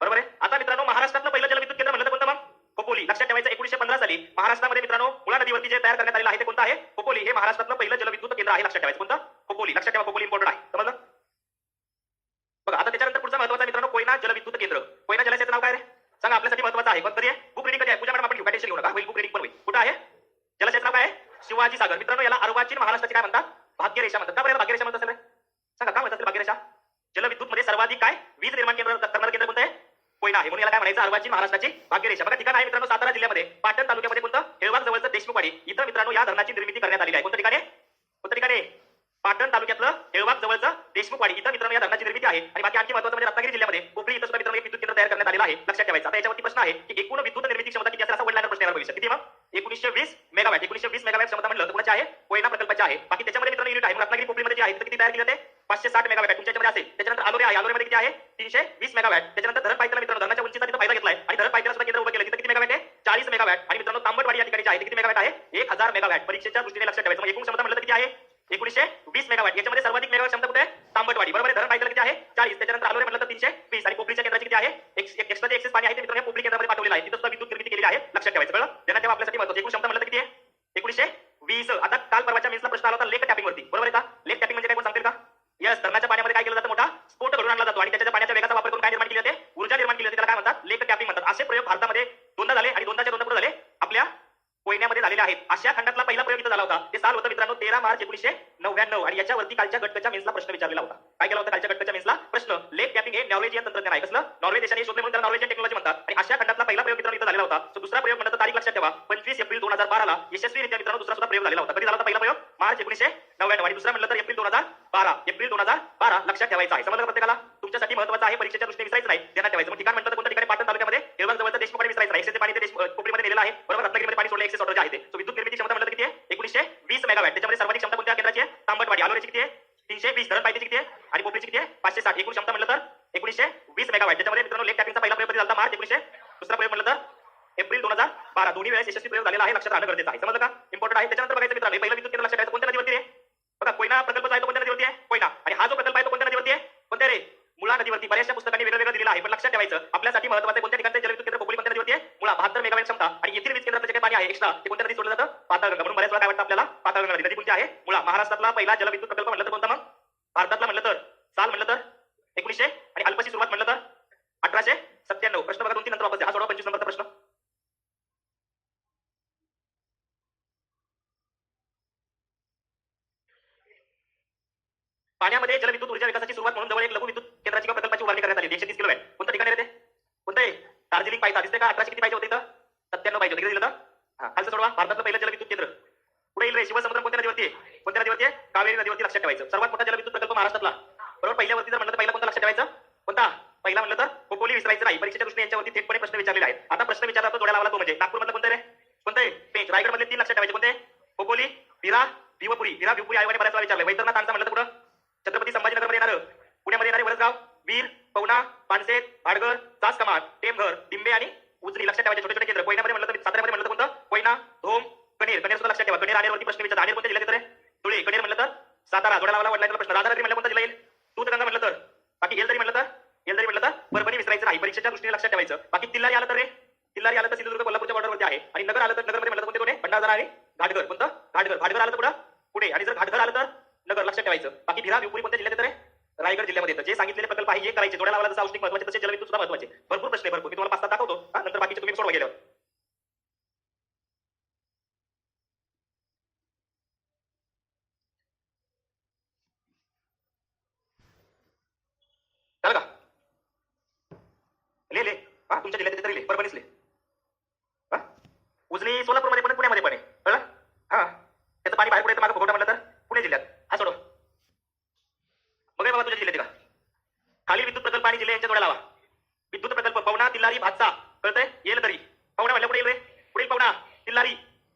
बरोबर आहे. आता मित्रांनो महाराष्ट्रातलं पहिलं जलविद्युत केंद्र म्हणलं तर कोणतं? मग खोपोली. लक्षात ठेवायचं. 1915 साली महाराष्ट्रामध्ये मित्रांनो मुळा नदीवरती जे तयार करण्यात आलेलं आहे ते कोणतं आहे? खोपोली. हे महाराष्ट्रातलं पहिलं जलविद्युत केंद्र आहे. लक्षात ठेवायचं. कोणतं? खोपोली. लक्षात ठेवा, खोपोली इम्पॉर्टंट आहे. समजलं? बघा, आता त्याच्यानंतर पुढचा महत्त्वाचा मित्रांनो कोयना जलविद्युत केंद्र. कोयना जलाशयाचं नाव काय रे? सांगा, आपल्यासाठी महत्त्वाचं आहे. पण तरी बुक रीडिंग कधी आहे? पूजा मॅडम आपण घेऊ, टेन्शन घेऊ नका. होईल, बुक रीडिंग पण होईल. कुठं आहे? जलाशयाचं नाव काय आहे? शिवाजी सागर. मित्रांनो याला अर्वाचीन महाराष्ट्राची काय म्हणतात? भाग्यरेषा म्हणतात. का बरं भाग्यरेषा म्हणतात असेल? सांगा, काय म्हणतात भाग्यरेषा? जलविद्युत मध्ये सर्वाधिक काय वीज निर्माण करणारं केंद्र कोणतं आहे? कोयना आहे. म्हणून याला काय म्हणायचं? अर्वाचीन महाराष्ट्राची भाग्यरेषा. बघा, ठिकाण आहे मित्रांनो सातारा जिल्ह्यामध्ये पाटण तालुक्यामध्ये. कोणतं? हेळवाक जवळचं देशमुखवाडी. इथं मित्रांनो या धरणाची निर्मिती करण्यात आलेली आहे. कोणतं ठिकाण आहे? कोणतं ठिकाण आहे? पाटण तालुक्यातलं हेळवाक जवळचं देशमुखवाडी. इथं मित्रांनो या धरणाची निर्मिती आहे. आणि बाकी आणखी महत्त्वाचं म्हणजे रत्नागिरी जिल्ह्यामध्ये कोपरी इथं सुद्धा मित्रांनो एक विद्युत केंद्र तयार करण्यात आलेलं आहे. लक्षात ठेवायचं. आता याच्यावरती प्रश्न आहे की एकूण विद्युत निर्मिती क्षमता किती असेल? असा वडलांना प्रश्न येणार भविष्यात. किती मग? 1920 मेगावॅट. 1920 मेगावॅट क्षमता म्हणलं तर कोणाची आहे? कोयना प्रकल्पाची आहे. बाकी त्याच्यामध्ये मित्रांनो युनिट आहे. रत्नागिरी कोपरीमध्ये जे आहे किती तयार केले जाते? 560 मेगावॅट तुमच्या याच्यामध्ये असेल. त्याच्यानंतर आलोरे आहे. आलोरेमध्ये किती आहे? 320 मेगावॅट. त्याच्यानंतर धरण पायथ्याला मित्रांनो धरणाच्या उंचीचा तिथं फायदा घेतलाय आणि धरण पायथ्याला सुद्धा केंद्र उभं केलं. तिथं किती मेगावॅट आहे? 40 मेगावॅट. आणि मित्रांनो तांबटवाडी या ठिकाणी आहे ते किती मेगावॅट आहे? 1000 मेगावॅट. परीक्षेच्या दृष्टीने लक्षात ठेवायचं. मग एकूण क्षमता म्हणलं तर किती आहे? 1920 मेगावॅट. याच्यामध्ये सर्वाधिक मेगावॅट क्षमता कुठे आहे? तांबटवाडी. बरोबर आहे. धरण पायथ्याला किती आहे? 40. त्याच्यानंतर आलोरे म्हणलं तर 320. आणि कोपरीच्या केंद्राची किती आहे? एक्स्ट्रा जे एक्सेस पाणी आहे ते मित्रांनो कोपरी केंद्रामध्ये पाठवलेलं आहे. तिथं सुद्धा विद्युत निर्मिती केलेली आहे. लक्षात ठेवायचं. कळलं? त्यांना तेव्हा आपल्यासाठी महत्त्वाचं. एकूण क्षमता म्हणलं तर किती आहे? 1920. आता काल परवाच्या मेन्सला प्रश्न आला होता लेक टॅपिंग वरती. बरोबर आहे का? लेक टॅपिंग म्हणजे काय कोण सांगतील का? यस, धरणाच्या पाण्यामध्ये काय केलं जातं? मोठा स्फोट घडून आणला जातो आणि त्याच्या पाण्याच्या वेगाचा वापर करून काय निर्माण केली जाते? ऊर्जा निर्माण केली जाते. त्याला काय म्हणतात? लेक टॅपिंग म्हणतात. असे प्रयोग भारतात भारतामध्ये दोनदा झाले आणि दोनदाच्या दोनदा कुठे झाले आपल्या कोयन्यामध्ये झालेले आहेत. आशिया खंडातला पहिला प्रयोग इथं झाला होता. ते साल होतं मित्रांनो 13 मार्च 1999 आणि याच्यावरती कालच्या घटकाच्या मेन्सला प्रश्न विचारलेला होता. काय केला होता कालच्या घटकाच्या मेन्सला प्रश्न? लेग टॅपिंग हे नॉर्वेजियन तंत्रज्ञान आहे. कसलं? नॉर्वे देशाने शोधले म्हणून त्याला नॉर्वेजियन टेक्नॉलॉजी म्हणतात. आणि आशिया खंडातला पहिला प्रयोग मित्रांनो इथं झालेला होता. सो दुसरा प्रयोग म्हणतात तारीख लक्षात ठेवा 25 एप्रिल 2012 ला यशस्वीरित्या मित्रांनो दुसरा सुद्धा प्रयोग झालेला होता. कधी झाला होता पहिला प्रयोग? मार्च 1999 आणि दुसरा म्हणलं तर एप्रिल 2012 लक्षात ठेवायचा आहे. समजलं प्रत्येकाला? तुमच्यासाठी महत्त्वाचं आहे, परीक्षेच्या दृष्टीने विसरायचं नाही, ध्यानात ठेवायचं. मग ठिकाण म्हणतात कोणत्या ठिकाणी? पाटण तालुक्यामध्ये येळवण जवळचं देशमुख आणि विसरायचं नाही. एक्सेसचे पाणी ते कोपरीमध्ये नेलेलं आहे, बरोबर. रत्नागिरीमध्ये पाणी सोडलं, एक्सेस ऑर्डर जे आहे ते. सो विद्युत निर्मिती क्षमता म्हणलं किती आहे? 1920 मेगावॅट. त्याच्यामध्ये सर्वाधिक क्षमता कोणत्या केंद्राची आहे? तांबटवाडी. आलोऱ्याची किती आहे? 320. धरण पाहिजेची किती आहे? आणि पोपलीची किती आहे? 560. एकूण क्षमता म्हणलं तर 1920 मेगावॅट. त्याच्यामध्ये मित्रांनो लेग टॅपिंगचा पहिला प्रयोग कधी झाला? मार्च 1900. दुसरा प्रयोग म्हणलं तर एप्रिल 2012. दोन्ही वेळेस यशस्वी प्रयोग झालेला आहे, लक्षात राहणं गरजेचं आहे. समजलं का? इम्पॉर्टंट आहे. त्याच्यानंतर बघायचं मित्रांनो पहिलं विद्युत केंद्र लक्षात ठेवायचं कोणत्या नदीवरती आहे? बघा कोयना प्रकल्प आहे तो कोणत्या नदीवरती आहे? कोयना. आणि हा जो प्रकल्प आहे तो कोणत्या नदीवरती आहे? कोणत्या रे? मुळा नदीवरती. बऱ्याचशा पुस्तकांनी वेगळं दिलेलं आहे, पण लक्षात ठेवायचं आपल्यासाठी महत्त्वाचं कोणत्या ठिकाणचे जलविद्युत केंद्र कोपली कोणत्या नदीवरती आहे? मुळा. 72 मेगावॅट क्षमता. आणि येथील वीज केंद्राचं जे काही पाणी आहे एक्स्ट्रा ते कोणत्या नदी सोडलं जातं? पाताळगंगा. म्हणून बऱ्याच वेळा काय वाटतं आपल्याला? पाताळगंगा नदी. नदी कोणती आहे? मुळा. महाराष्ट्रातला पहिला जलविद्युत प्रकल्प म्हणलं तर कोणता मग? भारतातला म्हणलं तर साल म्हणलं तर 1900 आणि अल्पशी सुरुवात म्हणलं तर 1897. प्रश्न बघा 2-3 नंतर वापस. हा सोडवा 25 नंबरचा प्रश्न. पाण्यामध्ये जलविद्युत ऊर्जा विकासाची सुरुवात म्हणून जवळ एक लघु विद्युत केंद्राची किंवा प्रकल्पाची उभारणी करण्यात आली. 130 किलोवॅट. कोणतं ठिकाण आहे ते? कोणतं आहे? दार्जिलिंग पायथा. दिसते का? 1800 किती पाहिजे होते इथं? 97 पाहिजे होते. किती दिलं तर? हा खालचं सोडवा. भारतातलं पहिलं जलविद्युत केंद्र पुढे येईल रे. शिवसमुद्र कोणत्या नदीवरती आहे? कोणत्या नदीवरती आहे? कावेरी नदीवरती. लक्षात ठेवायचं. सर्वात मोठा जलविद्युत प्रकल्प महाराष्ट्रातला, बरोबर. पहिल्यावरती जर म्हणलं तर पहिला कोणता लक्षात ठेवायचं? कोणता? पहिला म्हणलं तर खोपोली. विसरायचं नाही. परीक्षेच्या दृष्टीने यांच्यावरती थेटपणे प्रश्न विचारलेले आहेत. आता प्रश्न विचारला तो जोड्या लावला तो म्हणजे नागपूर मधलं कोणतं रे? कोणतं आहे? पेंच. रायगड मधले 3 लक्षात ठेवायचे. कोणते? खोपोली, विरा, भिवपुरी. विरा भिवपुरी आयोगाने बऱ्याच वेळा विचारले. वैतरणाथ म्हणलं तर कुठं? छत्रपती संभाजीनगरमध्ये येणार, पुण्यामध्ये येणारे वरसगाव, वीर, पवना, पानसेत, भाडगर, चास कमाल, टेमघर, डिंबे आणि उजनी. लक्षात ठेवायचे छोटे छोटे केंद्र. कोयनामध्ये म्हणलं तर साताऱ्यामध्ये म्हणलं तर कोणतं? कोयना, धोम, कणेर. कणेर सुद्धा लक्षात ठेवा. कणेर आनेरवरती प्रश्न विचारतात. आनेर कोणत्या जिल्ह्यात येतं रे? धुळे. कणेर म्हणलं तर सातारा. जोड्या लावला वडलाचा प्रश्न. राधानगरी म्हणलं कोणता जिल्हा येईल? दूधगंगा म्हणलं तर. बाकी येलदरी म्हणलं तर परभणी. विसरायचं नाही, परीक्षेच्या दृष्टीने लक्षात ठेवायचं. बाकी तिल्लारी आलं तर रे? तिल्लारी आलं तर सिंधुदुर्ग कोल्हापूरच्या बॉर्डरवरती आहे. आणि नगर आलं तर नगरमध्ये म्हणलं तर कोणते? भंडारदरा आणि घाटघर. कोणतं? घाटघर. घाटघर आलं तर पुढं पुढे. आणि जर घाटघर आलं तर नगर. लक्षात ठेवायचं. बाकी भिरा भिवपुरी कोणत्या जिल्ह्यात येतं रे? रायगड जिल्ह्यामध्ये येतं. जे सांगितलेले प्रकल्प आहे हे करायचे. जोड्या लावला जसं औष्णिक महत्त्वाचे तसे जलविद्युत सुद्धा महत्त्वाचे. भरपूर प्रश्न आहे, भरपूर. मी तुम्हाला 5-7 दाखवतो, नंतर बाकीचे तुम्ही सोडवा गेल्यावर. झालं का? ले हा तुमच्या जिल्ह्यात तरी ले. परभणीच ले. उजनी सोलापूरमध्ये पण पुण्यामध्ये पण आहे, कळलं? हा त्याचं पाणी बाहेर पुढे येतं मागं भोगवटा म्हणलं तर पुणे जिल्ह्यात. हा सोडव. बघा बाबा तुझ्या जिल्ह्यात का? खाली विद्युत प्रकल्प आणि जिल्हे यांच्या जोड्या लावा. विद्युत प्रकल्प पवना, तिल्लारी, भातसा. कळतंय? येलदरी. पवना म्हणलं पुढे येईल रे. पुढे पवना, तिल्लारी,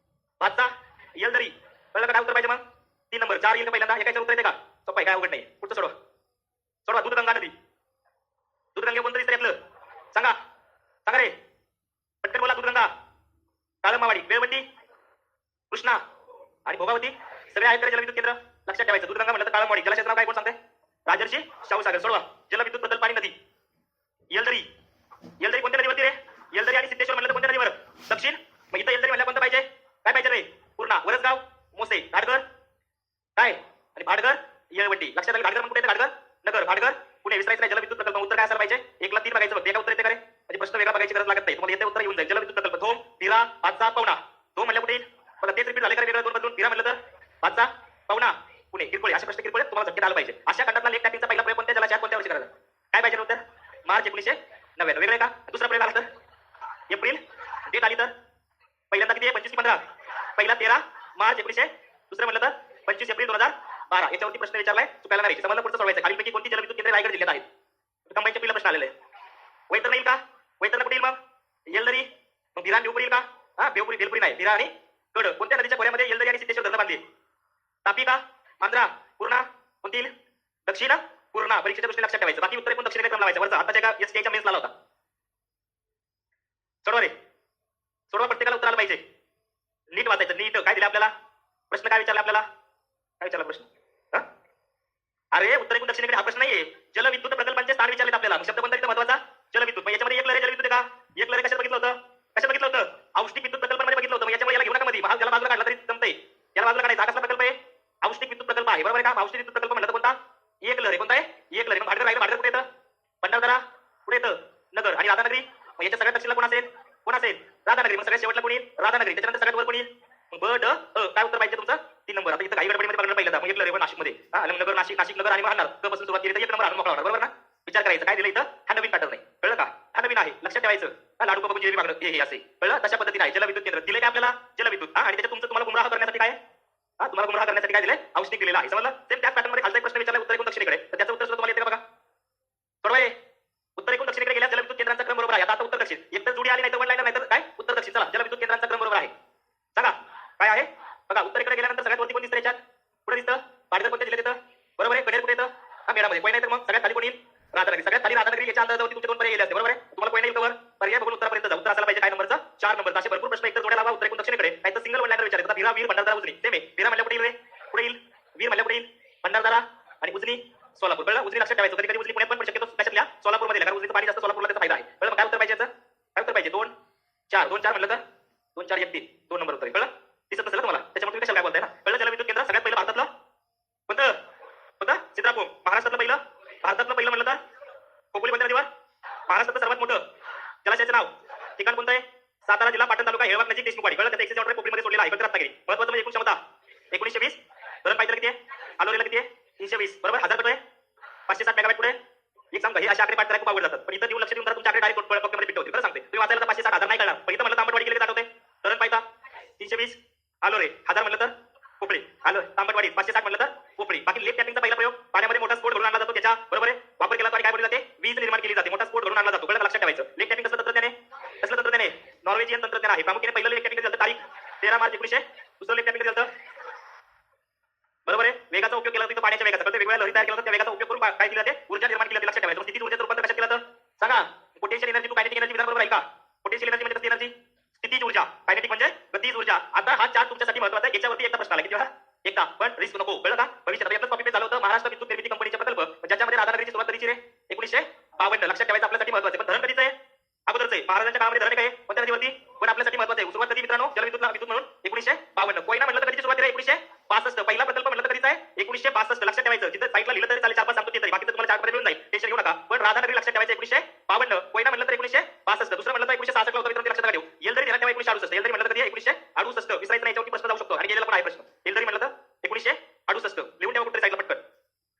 भातसा, येलदरी. कळलं का? काय उत्तर पाहिजे मग? 3 नंबर. 4 येईल का पहिल्यांदा? एकाचं उत्तर येते का? सोपं आहे, काय अवघड नाही. पुढचं सोडवा. सोडवा. दूधगंगा नदी. दूधगंगे कोणतं दिसतं यातलं? सांगा सांगा रे, पटकन बोला. दूधगंगा, काळंबावाडी, वेळवंडी, कृष्णा आणि भोगावती. सगळे आहेत का जलविद्युत केंद्र? लक्षात ठेवायचं. दूधगंगा म्हणलं तर काळंबावाडी. जलाशयाचं नाव काय कोण सांगते? राजर्षी शाहूसागर. सोडवा. जलविद्युत प्रकल्प आणि नदी. येलदरी. येलदरी कोणत्या नदीवरती रे? येलदरी आणि सिद्धेश्वर म्हणलं तर कोणत्या नदीवर? दक्षिण. मग इथं येलदरी म्हणलं कोणतं पाहिजे? काय पाहिजे रे? पूर्णा, वरसगाव, मोसे, घाटघर काय आणि भाडघर, येळवंडी. लक्षात आलं? घाटघर कुठे येतं? घाटघर नगर. भाडघर पुणे. विसरायचं नाही. जलविद्युत प्रकल्प उत्तर काय असायला पाहिजे? 1 ला 3 बघायचं फक्त. एका उत्तर येते का रे? म्हणजे प्रश्न वेगळा बघायची गरज लागत नाही. तुम्हाला येते उत्तर येऊन जाईल. जलविद्युत प्रकल्प धोम, भिरा, भातसा, पवना. धोम म्हणलं कुठे? बघा तेच रिपीट झाले का वेगळं दोन बदलून? भिरा म्हणलं तर भातसा, पवना, पुणे. किरकोळ. असे प्रश्न किरकोळ तुम्हाला झटके आलं पाहिजे. अशा खंडातला लेख टॅपिंगचा पहिला प्रयोग कोणत्या जलाशयात कोणत्या वर्षी करायचा? काय पाहिजे उत्तर? मार्च 1999. वेगळं का? दुसरा प्रयोग आला तर एप्रिल. डेट आली तर पहिल्यांदा किती आहे? 25 की 15? पहिला 13 मार्च 1900. दुसरं म्हणलं तर 25 एप्रिल 2012. याच्यावरती प्रश्न विचारलाय, चुकायला नाही. समजलं? पुढचं सोडवायचं. खालीपैकी कोणती जलविद्युत केंद्रे रायगड जिल्ह्यात आहेत? कंबाईनच्या पहिला प्रश्न आलेला आहे. वैतरणा येईल का? वैतरणा कुठे येईल मग? येलदरी. मग भिरा भिवपुरी येईल का? हा भेवपुरी. भेलपुरी नाही, भिरा आणि कड. कोणत्या नदीच्या खोऱ्यामध्ये येलदरी आणि सिद्धेश्वर धरण बांधली? तापी का? मांजरा, पूर्णा कोणती? दक्षिण पूर्णा. परीक्षेच्या दृष्टीने लक्षात ठेवायचं. बाकी उत्तर कोण दक्षिण क्रम लावायचं. वरचा आताच्या का एसटीच्या मेन्स लावला होता. सोडवा रे. सोडवा. प्रत्येकाला उत्तर आलं पाहिजे. नीट वाचायचं. नीट. काय दिलं आपल्याला? प्रश्न काय विचारला आपल्याला? काय विचारला प्रश्न? अरे उत्तर एकूण दक्षिणेकडे हा प्रश्न नाहीये. जलविद्युत प्रकल्पांचे स्थान विचारलेत आपल्याला. शब्द कोणता महत्वाचा? जलविद्युत. मग याच्यामध्ये एक लहरी जलविद्युत का? एक लहरी कशात बघितलं होतं? कशात बघितलं होतं? औष्णिक विद्युत प्रकल्पामध्ये बघितलं होतं. मग याच्यामुळे याला घेऊ नका मध्ये. याला बाजूला काढला तरी जमतंय. याला बाजूला काढायचा. कसला प्रकल्प आहे? औष्णिक विद्युत प्रकल्प आहे, बरोबर आहे का? औष्णिक विद्युत प्रकल्प म्हणलं तर कोणता? एक लहरी. कोणता आहे? एक लहरी. मग भाडघर राहिलं. भाडघर कुठे येतं? भंडारदरा. कुठे येतं? नगर. आणि राधानगरी. मग याच्या सगळ्यात दक्षिणला कोण असेल? कोण असेल? राधानगरी. मग सगळ्यात शेवटला कोण येईल? राधानगरी. त्याच्यानंतर सगळ्यात वर कोण येईल? मग ब ड अ. काय उत्तर पाहिजे तुमचं? 3 नंबर. आता इथं काही गडबडीमध्ये बघणं पहिलं मग एक नाशिकमध्ये नगर नाशिक नाशिक नगर आणि महानगर क पासून सुरुवात केली तर 1 नंबर आणून मोकळा होणार. बरोबर ना? विचार करायचा काय दिलं इथं? हा नवीन पॅटर्न आहे. कळलं का? हा नवीन आहे. लक्षात ठेवायचं. लाडू बघून जिलेबी मागणं हे असे. कळलं? तशा पद्धतीने आहे. जलविद्युत केंद्र दिले काय आपल्याला? जलविद्युत. आणि त्याच्यात तुमचं तुम्हाला गुमराह करण्यासाठी काय? तुम्हाला गुमराह करण्यासाठी काय दिले? औष्णिक दिलेलं आहे. समजलं? सेम त्याच पॅटर्न मध्ये खालचा एक प्रश्न विचारला उत्तर एकूण दक्षिणेकडे. तर त्याचं उत्तर सुद्धा तुम्हाला येते का बघा? बरोबर. उत्तर एकूण दक्षिणेकडे गेल्या जलविद्युत केंद्रांचा क्रम बरोबर आहे. आता उत्तर दक्षिण. एक तर जोडी आली नाही तर वन लाईनर नाही तर काय? उत्तर दक्षिण. चला जलविद्युत केंद्रांचा क्रम बरोबर आहे. सांगा काय आहे? बघा उत्तरेकडे गेल्यानंतर सगळ्यात वरती कोण दिसतं याच्यात? पुढे दिसतं पाडीतर कोणत्या जिल्ह्यात येतं? बरोबर आहे. कडेर कुठे येतं? हा मेळामध्ये. कोण नाही तर मग सगळ्यात खाली कोण येईल? राधानगरी. सगळ्यात खाली राधानगरी. याच्या अंदाजावरती तुमचे 2 पर्याय गेले असते. बरोबर आहे. तुम्हाला कोण येईल कवर? पर्याय बघून उत्तरापर्यंत जा. उत्तर असायला पाहिजे काय नंबरचा? 4 नंबरचा. असे भरपूर प्रश्न एकतर जोड्या लावा उत्तर एकूण दक्षिणेकडे नाही तर सिंगल वन लाईनर विचारायचं. वीरा वीर भंडारदरा उजनी सेम आहे. वीरा म्हणल्या कुठे येईल रे? पुढे येईल वीर म्हणल्या कुठे येईल? भंडारदरा आणि उजनी सोलापूर. कळलं? उजनी लक्षात ठेवायचं. कधी कधी उजनी पुण्यात पण शक्यतो कशातल्या सोलापूरमध्ये कारण उजनीचं पाणी जास्त सोलापूरला त्याचा फायदा आहे. कळलं? काय उत्तर पाहिजे याचं? काय उत्तर पाहिजे? 2 4 2 4 म्हणलं तर 2 4 1 3 2 नंबर उत्तर. कळलं? दिसत नसेल तुम्हाला त्याच्यामुळे तुम्ही कशाला काय बोलताय ना? कळलं? जलविद्युत केंद्र सगळ्यात पहिलं भारतातलं कोणतं होतं? सिद्रापूर. महाराष्ट्रातलं पहिलं भारतातलं पहिलं म्हणलं तर खोपोली कोणत्या नदीवर? महाराष्ट्रातलं सर्वात मोठं जलाशयाचं नाव ठिकाण कोणतं आहे? सातारा जिल्हा पाटण तालुका हेळवाक नजीक देशमुखवाडी. कळलं? त्याचा एक्सेस ऑर्डर खोपोलीमध्ये सोडलेला आहे. रत्नागिरी. महत्त्वाचं म्हणजे एकूण क्षमता 1920. धरण पाहिजे किती आहे? आलोरीला किती आहे? 320. बरोबर. 1000 कुठे आहे? 560 मेगावॅट पुढे. एक सांगा हे अशा आकडे पाठ करायला खूप आवड जातात पण इथं देऊ लक्ष देऊन जरा तुमच्या आकडे डायरेक्ट पक्क्यामध्ये फिट होतील. खरं सांगते तुम्ही वाचायला तर 560,000 नाही कळणार पण इथं म्हणलं तांबटवाडी केले जात होते. धरण पाहिता 320 आलो रे 1000 म्हणलं तर पोपळी आलो तांबटवाडी 560 म्हणलं तर पोपळी. बाकी लेप टॅपिंगचा पहिला प्रयोग पाण्यामध्ये मोठा स्फोट घडून आणला जातो त्याच्या बरोबर आहे वापर केला तर काय बोलले जाते? वीज निर्माण केली जाते. मोठा स्फोट घडून आणला जातो. कळलं? लक्षात ठेवायचं. लेप टॅपिंग कसलं तंत्रज्ञान आहे? कसलं तंत्रज्ञान आहे? नॉर्वेजियन तंत्रज्ञान आहे. प्रामुख्याने पहिलं लेप टॅपिंग झालं तारीख 13 मार्च 1900. दुसरं लेप टॅपिंग झालं बरोबर आहे. वेगाचा उपयोग केला जातो पाण्याच्या वेगाचा. कळतं? वेगवेगळ्या लहरी तयार केला जातो त्या वेगाचा उपयोग करून काय केलं जाते? ऊर्जा निर्माण केली जाते. लक्षात ठेवायचं. स्थिती ऊर्जेचं रूपांतर कशात केलं जातं? सांगा. Potential energy to kinetic energy विधान बरोबर आहे का? पोटेन्शियल एनर्जी म्हणजे कसली एनर्जी? स्थितीज ऊर्जा. कायनेटिक म्हणजे गतीज ऊर्जा. आता हा चार्ट तुमच्यासाठी महत्त्वाचा आहे. याच्यावरती एकदा प्रश्न आला किती वेळा? एकदा पण रिस्क नको. कळलं का? भविष्यात यातच कॉपी पेस्ट झालं होतं महाराष्ट्र विद्युत निर्मिती कंपनीचा प्रकल्प ज्याच्यामध्ये राधानगरीची सुरुवात कधीची रे? 1952. लक्षात ठेवायचं आपल्यासाठी महत्त्वाचं आहे. पण धरण कधीचं आहे? अगोदरचं आहे. महाराजांच्या काळामध्ये धरण काय कोणत्या नदीवरती? पण आपल्यासाठी महत्त्वाचं आहे. सुरुवात कधी मित्रांनो? जलविद्युतला विद्युत म्हणून 1952. कोयना म्हणलं तर कधीची सुरुवात आहे? 1962. पहिला प्रकल्प म्हणलं तर कधीचा आहे? 1962. लक्षात ठेवायचं. जिथे साईटला लिहिलं तरी चालेल 4-5 सांगतो ते तरी बाकी तुम्हाला चार्ट मध्ये मिळून जाईल. टेन्शन घेऊ नका. पण राधानगरी लक्षात ठेवायचं 1952. कोयना म्हणलं तर 1962. दुसरं म्हणलं तर 1966 ला होतं मित्रांनो लक्षात ठेवा. येलदरी ध्यानात ठेवा 1968. येलदरी म्हणलं तर कधी 1968. विसरायचं नाही याच्यावरती प्रश्न जाऊ शकतो आणि गेलेला पण आहे प्रश्न. येलदरी म्हणलं तर 1968. लिहून ठेवा कुठे साईडला पटकन.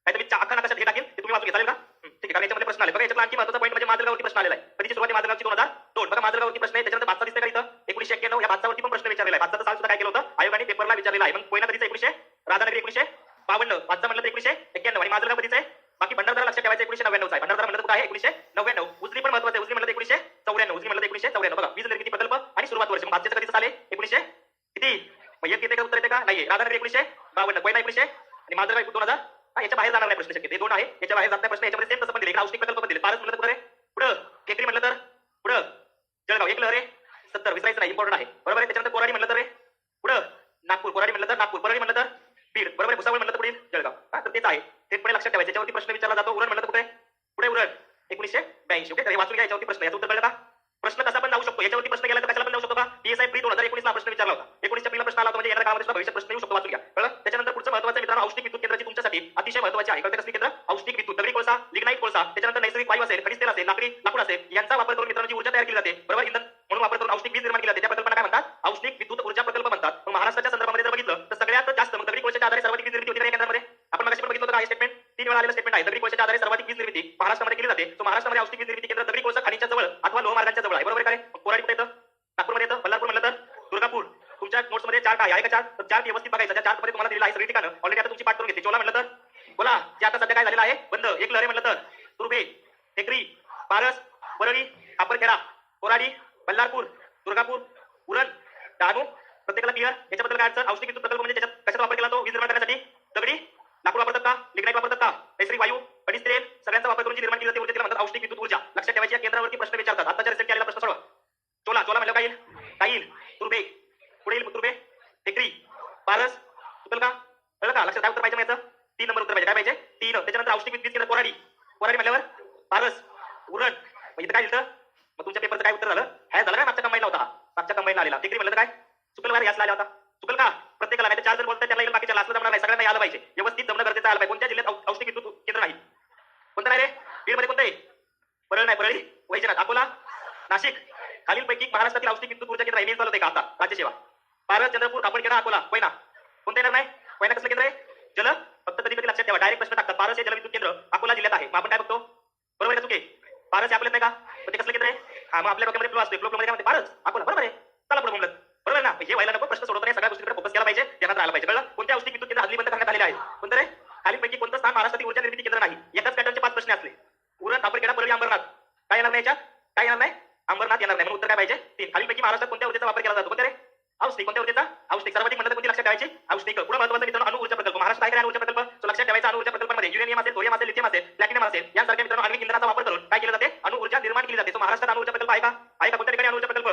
काय तुम्ही आखा नकाशात हे टाकेल ते तुम्ही वाचून घेता का? ठीक आहे. कारण याच्यामध्ये प्रश्न आले बघा. याच्यातला आणखी महत्त्वाचा पॉईंट म्हणजे माजलगाववरती प्रश्न आलेला आहे. कधीची सुरुवात आहे माजलगावची? 2002. बघा माजलगाववरती प्रश्न आहे. त्याच्यानंतर भातसा दिसते का इथं? 1991. या भातसावरती पण प्रश्न विचारलेला आहे. भातसाचं साल सुद्धा काय केलं होतं? आयोगाने पेपरला विचारलेला आहे. मग कोयना कधीचा? 1900. राधानगरी 1952. भातसा म्हणलं तर 1991 आणि माजलगाव कधीचा आहे? बाकी भंडारदरा लक्षात ठेवायचं 1999 आहे. भंडारदरा म्हणलं तर काय आहे? 1999. उजनी पण महत्त्वाचं आहे. उजनी म्हणलं तर 1994. उजनी म्हणलं तर 1994. बघा वीज निर्मिती प्रकल्प आणि सुरुवात वर्ष. मग भातसाचं कधीचं आले? 1900 किती? मग एक येते का उत्तर येते का? नाही. राधानगरी 1952. कोयना 1900 आणि माजलगाव 2000. याच्या बाहेर जाणार नाही प्रश्न शक्य. ते 2 आहे. याच्या बाहेर जात नाही प्रश्न. याच्यामध्ये सेम तसं पण दिले. इकडे औष्णिक प्रकल्प पण दिले. फारच म्हणलं तर कुठे? पुढं टेकडी म्हणलं तर पुढं जळगाव. एक लहरे 70 विसरायचं नाही. इम्पॉर्टंट आहे. बरोबर आहे. त्याच्यानंतर कोराडी म्हणलं तर रे पुढं नागपूर. कोराडी म्हणलं तर नागपूर. परळी म्हणलं तर बीड. बरोबर आहे. भुसावळ म्हणलं तर पुढे जळगाव. हा तर तेच आहे. थेटपणे लक्षात ठेवायचं. याच्यावरती प्रश्न विचारला जातो. उरण म्हणलं तर कुठे? पुढे उरण 1982. ओके. तर हे वाचून घ्या. याच्यावरती प्रश्न. याचं उत्तर कळलं का? प्रश्न कसा पण जाऊ शकतो. याच्यावरती प्रश्न गेला तर कशाला पण जाऊ शकतो का? PSI प्री 2019 ला प्रश्न विचारला होता. 19 पहिला प्रश्न आला होता म्हणजे येणाऱ्या काळामध्ये भविष्यात प्रश्न येऊ शकतो. वाचून घ्या. कळलं? त्याच्यानंतर पुढचं महत्त्वाचं मित्रांनो औष्णिक विद्युत केंद्राची तुमच्यासाठी अतिशय महत्त्वाची आहे. कळतं? कसली केंद्र? औष्णिक विद्युत. दगडी कोळसा, लिग्नाइट कोळसा, त्याच्यानंतर नैसर्गिक वायू असेल, खनिज तेल असेल, लाकूड असेल यांचा वापर करून मित्रांनो जी ऊर्जा तयार केली जाते. बरोबर? इंधन म्हणून वापर करून औष्णिक वीज निर्माण केली जाते. त्या प्रकल्पाला काय म्हणतात? औष्णिक विद्युत ऊर्जा प्रकल्प म्हणतात. मग महाराष्ट्राच्या संदर्भामध्ये जर बघितलं तर सगळ्यात जास्त मग दगडी कोळशाच्या आधारे सर्वाधिक वीज निर्मिती होते या केंद्रामध्ये. आपण मगाशी पण बघितलं होतं का हे स्टेटमेंट? 3 वेळा आलेलं स्टेटमेंट आहे. दगडी कोळशाच्या आधारे सर्वाधिक वीज निर्मिती महाराष्ट्रामध्ये केली जाते. तो महाराष्ट्रामध्ये औष्णिक वीज निर्मिती केंद्र दगडी कोळसा खाणीच्या जवळ अथवा लोहमार्गांच्या जवळ आहे. बरोबर काय? कोराडी कुठे येतं? नागपूरमध्ये येतं. बल्लारपूर म्हणलं तर दुर्गापूर. तुमच्या नोट्स मध्ये चार्ट आहे का? चार्ट तर चार्ट व्यवस्थित बघायचा. त्या चार्ट मध्ये तुम्हाला दिलेला आहे सगळी ठिकाणं. ऑलरेडी आता तुमची पाठ करून घेतली. चोला म्हणलं तर बोला जे आता सध्या काय झालेलं आहे बंद. एक लहरे म्हणलं तर तुर्भे, टेकरी, पारस, परळी, कापरखेडा, कोराडी, बल्लारपूर, दुर्गापूर, उरण, डहाणू. प्रत्येकाला क्लिअर? याच्याबद्दल काय अडचण? औष्णिक विद्युत प्रकल्प म्हणजे त्याच्यात कशाचा वापर केला तो वीज निर्माण करण्यासाठी? दगडी लाकूड वापरतात का? लिग्नाइट वापरतात का? नैसर्गिक वायू, खनिज तेल सगळ्यांचा वापर करून जी निर्माण केली जाते ऊर्जा तिला म्हणतात औष्णिक विद्युत ऊर्जा. लक्षात ठेवायची. या केंद्रावरती प्रश्न विचारतात. आताच्या रिसेंट आलेला प्रश्न सोडवा. चोला म्हणलं काय येईल? काय येईल? तुर्भे. पुढे येईल तुर्भे, टेकरी, पारस, सुतल का? कळलं का? लक्षात काय उत्तर पाहिजे याचं? 3 नंबर उत्तर पाहिजे. काय पाहिजे? 3. त्याच्यानंतर औष्णिक विद्युत केंद्र कोराडी. कोराडी म्हणल्यावर पारस, उरण. मग इथं काय लिहिलं? मग तुमच्या पेपरचं काय उत्तर झालं? ह्या झालं का? मागच्या कंबाईनला होता. मागच्या कंबाईनला आलेला. टेकरी म्हणलं तर काय? चुकल वार यासला आला होता. चुकल का? प्रत्येकाला नाही 4 जण बोलतात त्याला येईल बाकीच्या लास्टला जमणार नाही. सगळ्यांना आलं पाहिजे. व्यवस्थित जमणं गरजेचं आलं पाहिजे. कोणत्या जिल्ह्यात औष्णिक विद्युत केंद्र नाही? कोणतं नाही रे? बीड मध्ये कोणतं आहे? परळ नाही. परळी, वैजनाथ, अकोला, नाशिक. खालील पैकी खालीलपैकी महाराष्ट्रातील औष्णिक विद्युत ऊर्जा केंद्र चालवत आहे का आता राज्यसेवा? पारस, चंद्रपूर, कापडखेडा, अकोला, कोयना. कोणतं येणार नाही? कोयना कसलं केंद्र आहे? जल. फक्त कधी कधी लक्षात ठेवा, डायरेक्ट प्रश्न टाकतात. पारस हे जलविद्युत केंद्र अकोला जिल्ह्यात आहे. मग आपण काय बघतो? बरोबर आहे का चुके? पारस हे आपल्यात नाही का? पण ते कसलं केंद्र आहे? हा, मग आपल्या डोक्यामध्ये फ्लो असतो. फ्लो मध्ये काय म्हणते? पारस, अकोला. बरोबर आहे. चला पुढे बोलत. बरोबर ना? हे व्हायला नको. प्रश्न सोडवताना सगळ्या गोष्टींकडे फोकस केला पाहिजे, ध्यानात राहायला पाहिजे. कळलं? कोणत्या औष्णिक विद्युत केंद्र हल्ली बंद करण्यात आलेले आहे? कोणतं रे? खालीलपैकी कोणतं स्थान महाराष्ट्रातील ऊर्जा निर्मिती केंद्र नाही? एकाच पॅटर्नचे 5 प्रश्न असले. उरण, कापडखेडा, परळी, अंबरनाथ. काय येणार नाही याच्यात? काय येणार नाही? अंबरनाथ येणार नाही. मग उत्तर काय पाहिजे? 3. खालीलपैकी महाराष्ट्रात कोणत्या ऊर्जेचा वापर केला जातो? कोणत्या रे? औष्णिक. कोणत्या ऊर्जेचा? औष्णिक. सर्वाधिक म्हणलं तर कोणती लक्षात ठेवायची? औष्णिक. पुढे महत्त्वाचं मित्रांनो, अणु ऊर्जा प्रकल्प. महाराष्ट्र काय अणु ऊर्जा प्रकल्प? तो लक्षात ठेवायचा. अणु ऊर्जा प्रकल्पामध्ये युरेनियम असेल, थोरियम असेल, लिथियम असेल, प्लॅटिनम असेल, यांसारख्या मित्रांनो आण्विक इंधनाचा वापर करून काय केलं जाते? अणु ऊर्जा निर्माण केली जाते. तो महाराष्ट्रात अणु ऊर्जा प्रकल्प आहे का? आहे का? कोणत्या ठिकाणी अणु ऊर्जा प्रकल्प?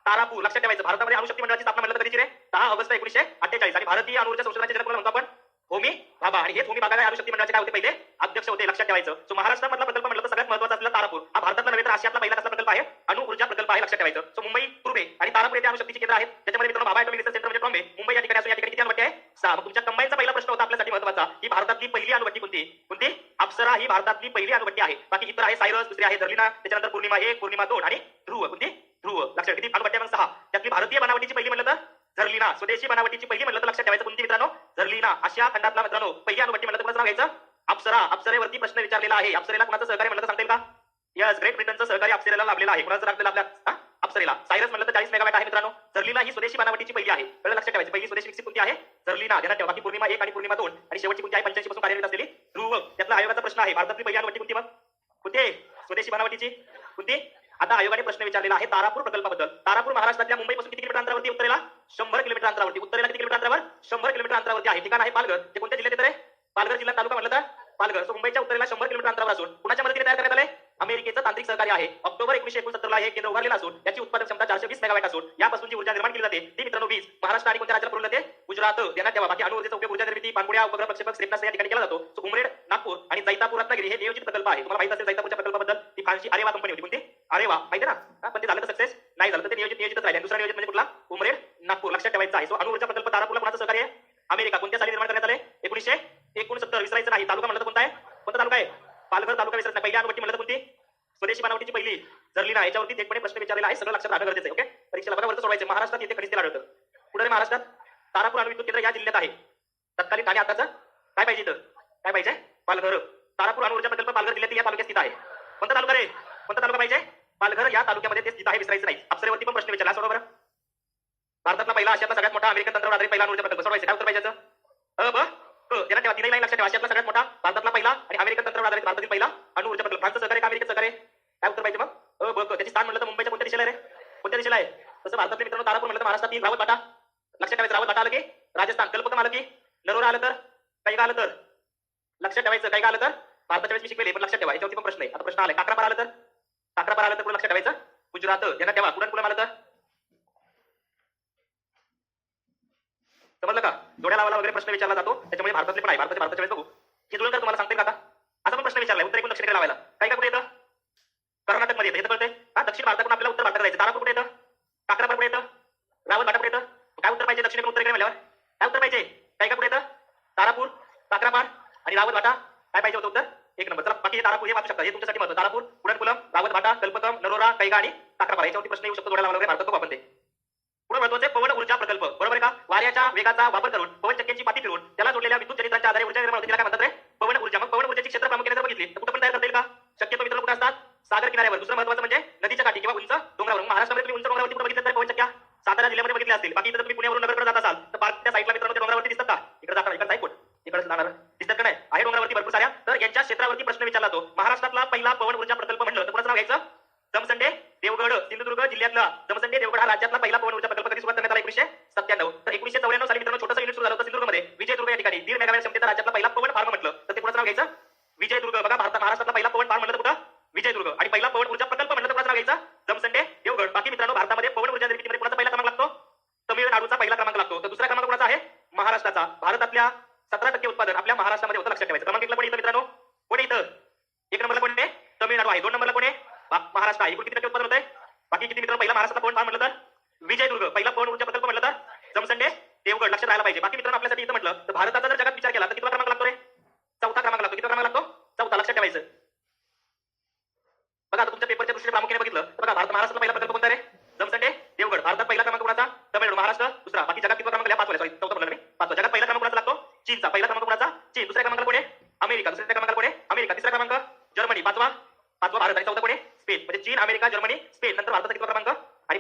तारापूर. लक्षात ठेवायचं. भारतामध्ये अणुशक्ती मंडळाची स्थापना म्हणलं तर कधीची रे? 10 ऑगस्ट 1948. आणि भारतीय अणु ऊर्जा संशोधनाचे जनक म्हणतो आपण होमी भाभा. आणि हे होमी भाभा काय अणुशक्ती मंडळाचे काय होते? पहिले अध्यक्ष होते. लक्षात ठेवायचं. सो महाराष्ट्रामधला प्रकल्प म्हणलं तर सगळ्यात महत्त्वाचा असलेला तारापूर हा भारतातला नव्हे तर आशियातला पहिला कसला प्रकल्प आहे? अणु ऊर्जा प्रकल्प आहे. लक्षात ठेवायचं. सो मुंबई, तुर्भे आणि तारापूर येथे अणुशक्तीचे केंद्र आहेत. त्याच्यामध्ये मित्रांनो भाभा ॲटॉमिक रिसर्च सेंटर म्हणजे ट्रॉम्बे मुंबई या ठिकाणी असून या ठिकाणी किती अणुभट्टी आहे? 6. मग तुमच्या कंबाईनचा पहिला प्रश्न होता आपल्यासाठी महत्त्वाचा की भारतातली पहिली अणुभट्टी कोणती? कोणती? अप्सरा ही भारतातली पहिली अणुभट्टी आहे. बाकी इतर आहे सायरस, दुसरी आहे झर्लिना, त्याच्यानंतर पूर्णिमा 1, पूर्णिमा 2 आणि ध्रुव. कोणती? ध्रुव. लक्षात. किती अणुभट्टी? मग 6. त्यातली भारतीय बनावटीची पहिली म्हणलं तर झर्लिना. स्वदेशी बनावटीची पहिली म्हणलं तर लक्षात ठेवायचं कोणती मित्रांनो? झर्लिना. आशिया खंडातला मित्रांनो पहिली अणुभट्टी म्हणलं तर कुणाचं नाव घ्यायचं? अप्सरा. अप्सरेवरती प्रश्न विचारलेला आहे. अप्सरेला कुणाचं सहकार्य म्हणलं तर सांगता येईल का? यस, ग्रेट ब्रिटनचं सहकार्य अप्सरेला लाभलेलं आहे. कुणाचं लाभलेलं आपल्या अप्सरेला? सायरस म्हणलं तर 40 मेगावॅट आहे मित्रांनो. झर्लिना ही स्वदेशी बनावटीची पहिली आहे. कळलं? लक्षात ठेवायचं. पहिली स्वदेशी विकसित कोणती आहे? झर्लिना. ध्यानात ठेवा. बाकी पूर्णिमा 1 आणि पूर्णिमा 2 आणि शेवटची कोणती आहे? 85 पासून कार्यरत असलेली ध्रुव. त्यातला आयोगाचा प्रश्न आहे. भारतातली पहिली अणुभट्टी कोणती? मग कोणती? स्वदेशी बनावटीची कोणती? आता आयोगाने प्रश्न विचारलेला आहे तारापूर प्रकल्पाबद्दल. तारापूर महाराष्ट्रातल्या मुंबईपासून किती किलोमीटर अंतरावरती? उत्तरेला 100 किलोमीटर अंतरावरती. उत्तरेला किती किलोमीटर अंतरावर? 100 किलोमीटर अंतरावरती आहे. ठिकाण आहे पालघर. ते कोणत्या जिल्ह्यात येतं रे? पालघर जिल्हा. तालुका म्हणलं तर पालघर. सो मुंबईच्या उत्तरेला 100 किलोमीटर अंतरावर असून कुणाच्या मदतीने तयार करण्यात आले? अमेरिकेचं तांत्रिक सहकार्य आहे. ऑक्टोबर 1969 ला हे केंद्र उभारलेलं असून याची उत्पादन क्षमता 420 मेगावॅट असून यापासून जी ऊर्जा निर्माण केली जाते ती मित्रांनो 20 महाराष्ट्र आणि कोणत्या राज्याला पुरवलं जाते? गुजरात. ध्यानात ठेवा. बाकी अणु ऊर्जेचा उपयोग ऊर्जा निर्मिती, पाणबुड्या, उपग्रह प्रक्षेपक, क्षेपणास्त्र या ठिकाणी केला जातो. सो उमरेड, नागपूर आणि जैतापूर, रत्नागिरी हे नियोजित प्रकल्प आहे. तुम्हाला माहित असेल जैतापूरच्या प्रकल्पाबद्दल ती फ्रान्सची अरेवा कंपनी होती. कोणती? अरेवा. माहिती आहे ना? पण ते झालं तर सक्सेस नाही झालं तर ते नियोजितच राहिले. दुसरा नियोजित म्हणजे कुठला? उमरेड, नागपूर. लक्षात ठेवायचं आहे. सो अणु ऊर्जा प्रकल्प तारापूरला कोणाचं सहकार्य आहे? अमेरिका. कोणत्या साली निर्माण करण्यात आले? 1969. विसरायचं नाही. तालुका म्हणलं तर कोणता आहे? कोणता तालुका आहे? पालघर तालुका. विसरायचं नाही. पहिली अणुभट्टी म्हणलं तर कोणती? स्वदेशी बनावटीची पहिली झर्लिना. याच्यावरती थेटपणे प्रश्न विचारलेला आहे. सगळं लक्षात राहणं गरजेचं आहे. ओके, परीक्षेला बरोबर सोडवायचं. महाराष्ट्रात येथे खनिज तेल आढळतं. पुढे महाराष्ट्रात तारापूर अणुविद्युत केंद्र या जिल्ह्यात आहे. तत्कालीन आणि आताचं काय पाहिजे? इथं काय पाहिजे? पालघर. तारापूर अणु ऊर्जा प्रकल्प पालघर जिल्ह्यातील या तालुक्यात स्थित आहे. कोणता तालुका रे? कोणता तालुका पाहिजे? पालघर या तालुक्यामध्ये ते स्थित आहे. विसरायचं नाही. अप्सरेवरती पण प्रश्न विचारला. सोडवा बरं. भारतातला पहिला आशियातला सगळ्यात मोठा अमेरिकन तंत्रावर आधारित पहिला अणु ऊर्जा प्रकल्प. सोडवायचं. काय उत्तर पाहिजे? त्याला ठेवा. तीनही लाईन लक्षात ठेवा. आशियातला सगळ्यात मोठा, भारतातला पहिला आणि अमेरिकन तंत्रावर आधारित भारतातील पहिला अणु ऊर्जा प्रकल्प. फ्रान्सचं सहकार्य का अमेरिकेचं सहकार्य? काय उत्तर पाहिजे मग? त्याची स्थान म्हणलं तर मुंबईच्या कोणत्या दिशेला रे? कोणत्या दिशेला आहे? तसं भारतातले मित्रांनो तारापूर म्हणलं तर महाराष्ट्रातील रावत बाटा. लक्षात ठेवायचं. रावत बाटा आलं की राजस्थान. कल्पकम आलं की नरोरा आलं तर काही आलं तर लक्षात ठेवायचं. काही आलं तर भारताच्या वेळेस मी शिकवेल पण लक्षात ठेवा. याच्यावरती पण प्रश्न आहे. आता प्रश्न आलाय. काकरापार आलं तर? काकरापार आलं तर पुढे लक्षात ठेवायचं गुजरात. ध्यानात ठेवा. कुडनकुलम आलं तर समजलं का? जोड्या लावायला वगैरे प्रश्न विचारला जातो. त्याच्यामुळे भारतातले पण आहे. भारताच्या वेळेस बघू. हे जुळून तुम्हाला सांगते का आता? असा पण प्रश्न विचारलाय. उत्तर एकूण दक्षिणेकडे लावायला. काय का कुठे येतं? कर्नाटक मध्ये येतं. हे तर कळतंय. हा, दक्षिण भारताकडून आपल्याला उत्तर भारतात जायचं. तारापूर कुठे येतं? काकरापार कुठे येतं? रावत बाटा कुठे येतं? काय उत्तर पाहिजे? दक्षिणेकडून उत्तरेकडे म्हणल्यावर काय उत्तर पाहिजे? काय का कुठे येतं? तारापूर, काकरापार आणि रावत बाटा. काय पाहिजे होतं उत्तर? एक नंबर. चला बाकी हे तारापूर हे वाचू शकता. हे तुमच्यासाठी महत्त्वाचं. तारापूर, कुडनकुलम, रावत बाटा, कल्पकम, नरोरा, कैगा आणि काकरापार. याच्यावरती प्रश्न येऊ शकतो. जोड्या लावायला वगैरे भारतात बघू आपण ते. पुढे महत्त्वाचे पवन ऊर्जा प्रकल्प. बरोबर आहे का? वाऱ्याच्या वेगाचा वापर करून पवन चक्क्यांची पाती फिरवून त्याला जोडलेल्या विद्युत जनित्रांच्या आधारे ऊर्जा निर्माण होते. तिला काय म्हणतात रे? पवन ऊर्जा. मग पवन ऊर्जेची क्षेत्र प्रामुख्याने जर बघितली तर कुठं पण तयार करता येईल का? शक्यतो मित्रांनो कुठे असतात? सागर किनाऱ्यावर. दुसरं महत्त्वाचं म्हणजे नदीच्या काठी किंवा उंच डोंगरावर. महाराष्ट्रामध्ये तुम्ही उंच डोंगरावरती कुठे बघितलं तर पवन चक्क्या सातारा जिल्ह्यामध्ये बघितल्या असतील. बाकी इथं तुम्ही पुण्यावरून नगरकडे जात असाल तर पार्कच्या साईडला मित्रांनो डोंगरावरती दिसतात का? इकडे जाताना इकडे साईड इकडे जाणार दिसतात का नाही? आहे डोंगरावरती भरपूर साऱ्या. तर यांच्या क्षेत्रावरती प्रश्न विचारला जातो. महाराष्ट्रातला पहिला पवन ऊर्जा प्रकल्प म्हणलं तर कोणाचं नाव घ्यायचं? जमसंडे देवगड. सिंधुदुर्ग जिल्ह्यातला जमसंडे देवगड हा राज्यातला पहिला पवन ऊर्जा प्रकल्प कधी सुरुवात करण्यात आला? 1997. तर 1994 साली मित्रांनो छोटंसं युनिट सुरू झालं होतं सिंधुदुर्गमध्ये. विजयदुर्ग या ठिकाणी 1.5 मेगावॅट क्षमतेचा राज्यातला पहिला पवन फार्म म्हटलं तर ते कोणाचं नाव घ्यायचं? विजयदुर्ग. बघा महाराष्ट्रातला पहिला पवन फार्म म्हणलं तर कुठं? विजयदुर्ग. आणि पहिला पवन ऊर्जा प्रकल्प म्हणलं तर कोणाचं नाव घ्यायचं? जमसंडे देवगड. बाकी मित्रांनो भारतामध्ये पवन ऊर्जा निर्मितीमध्ये कोणाचा पहिला क्रमांक लागतो? तमिळनाडूचा पहिला क्रमांक लागतो. तर दुसरा क्रमांक कोणाचा आहे? महाराष्ट्राचा. भारतातल्या 17% उत्पादन आपल्या महाराष्ट्रामध्ये होतं. लक्षात ठेवायचं. क्रमांक 1 ला कोण येतं मित्रांनो? कोण येतं? 1 नंबरला कोण आहे? तमिळनाडू आहे. 2 नंबरला कोण आहे? महाराष्ट्र आहे. एकूण किती टक्के उत्पादन होतंय? बाकी किती मित्रांनो? पहिला महाराष्ट्रातला पवन फार्म म्हटलं तर विजयदुर्ग. पहिला पवन ऊर्जा प्रकल्प म्हटलं तर जमसंडे देवगड. लक्षात राहायला पाहिजे. बाकी मित्रांनो आपल्यासाठी इथं म्हटलं तर भारताचा जर जगात विचार केला तर किती क्रमांक लागतो रे? 4था क्रमांक लागतो. किती क्रमांक लागतो? 4था. लक्षात ठेवायचं. बघा आता तुमच्या पेपरच्या दृष्टीने प्रामुख्याने बघितलं तर बघा महाराष्ट्रातला पहिला प्रकल्प कोणता रे? जमसंडे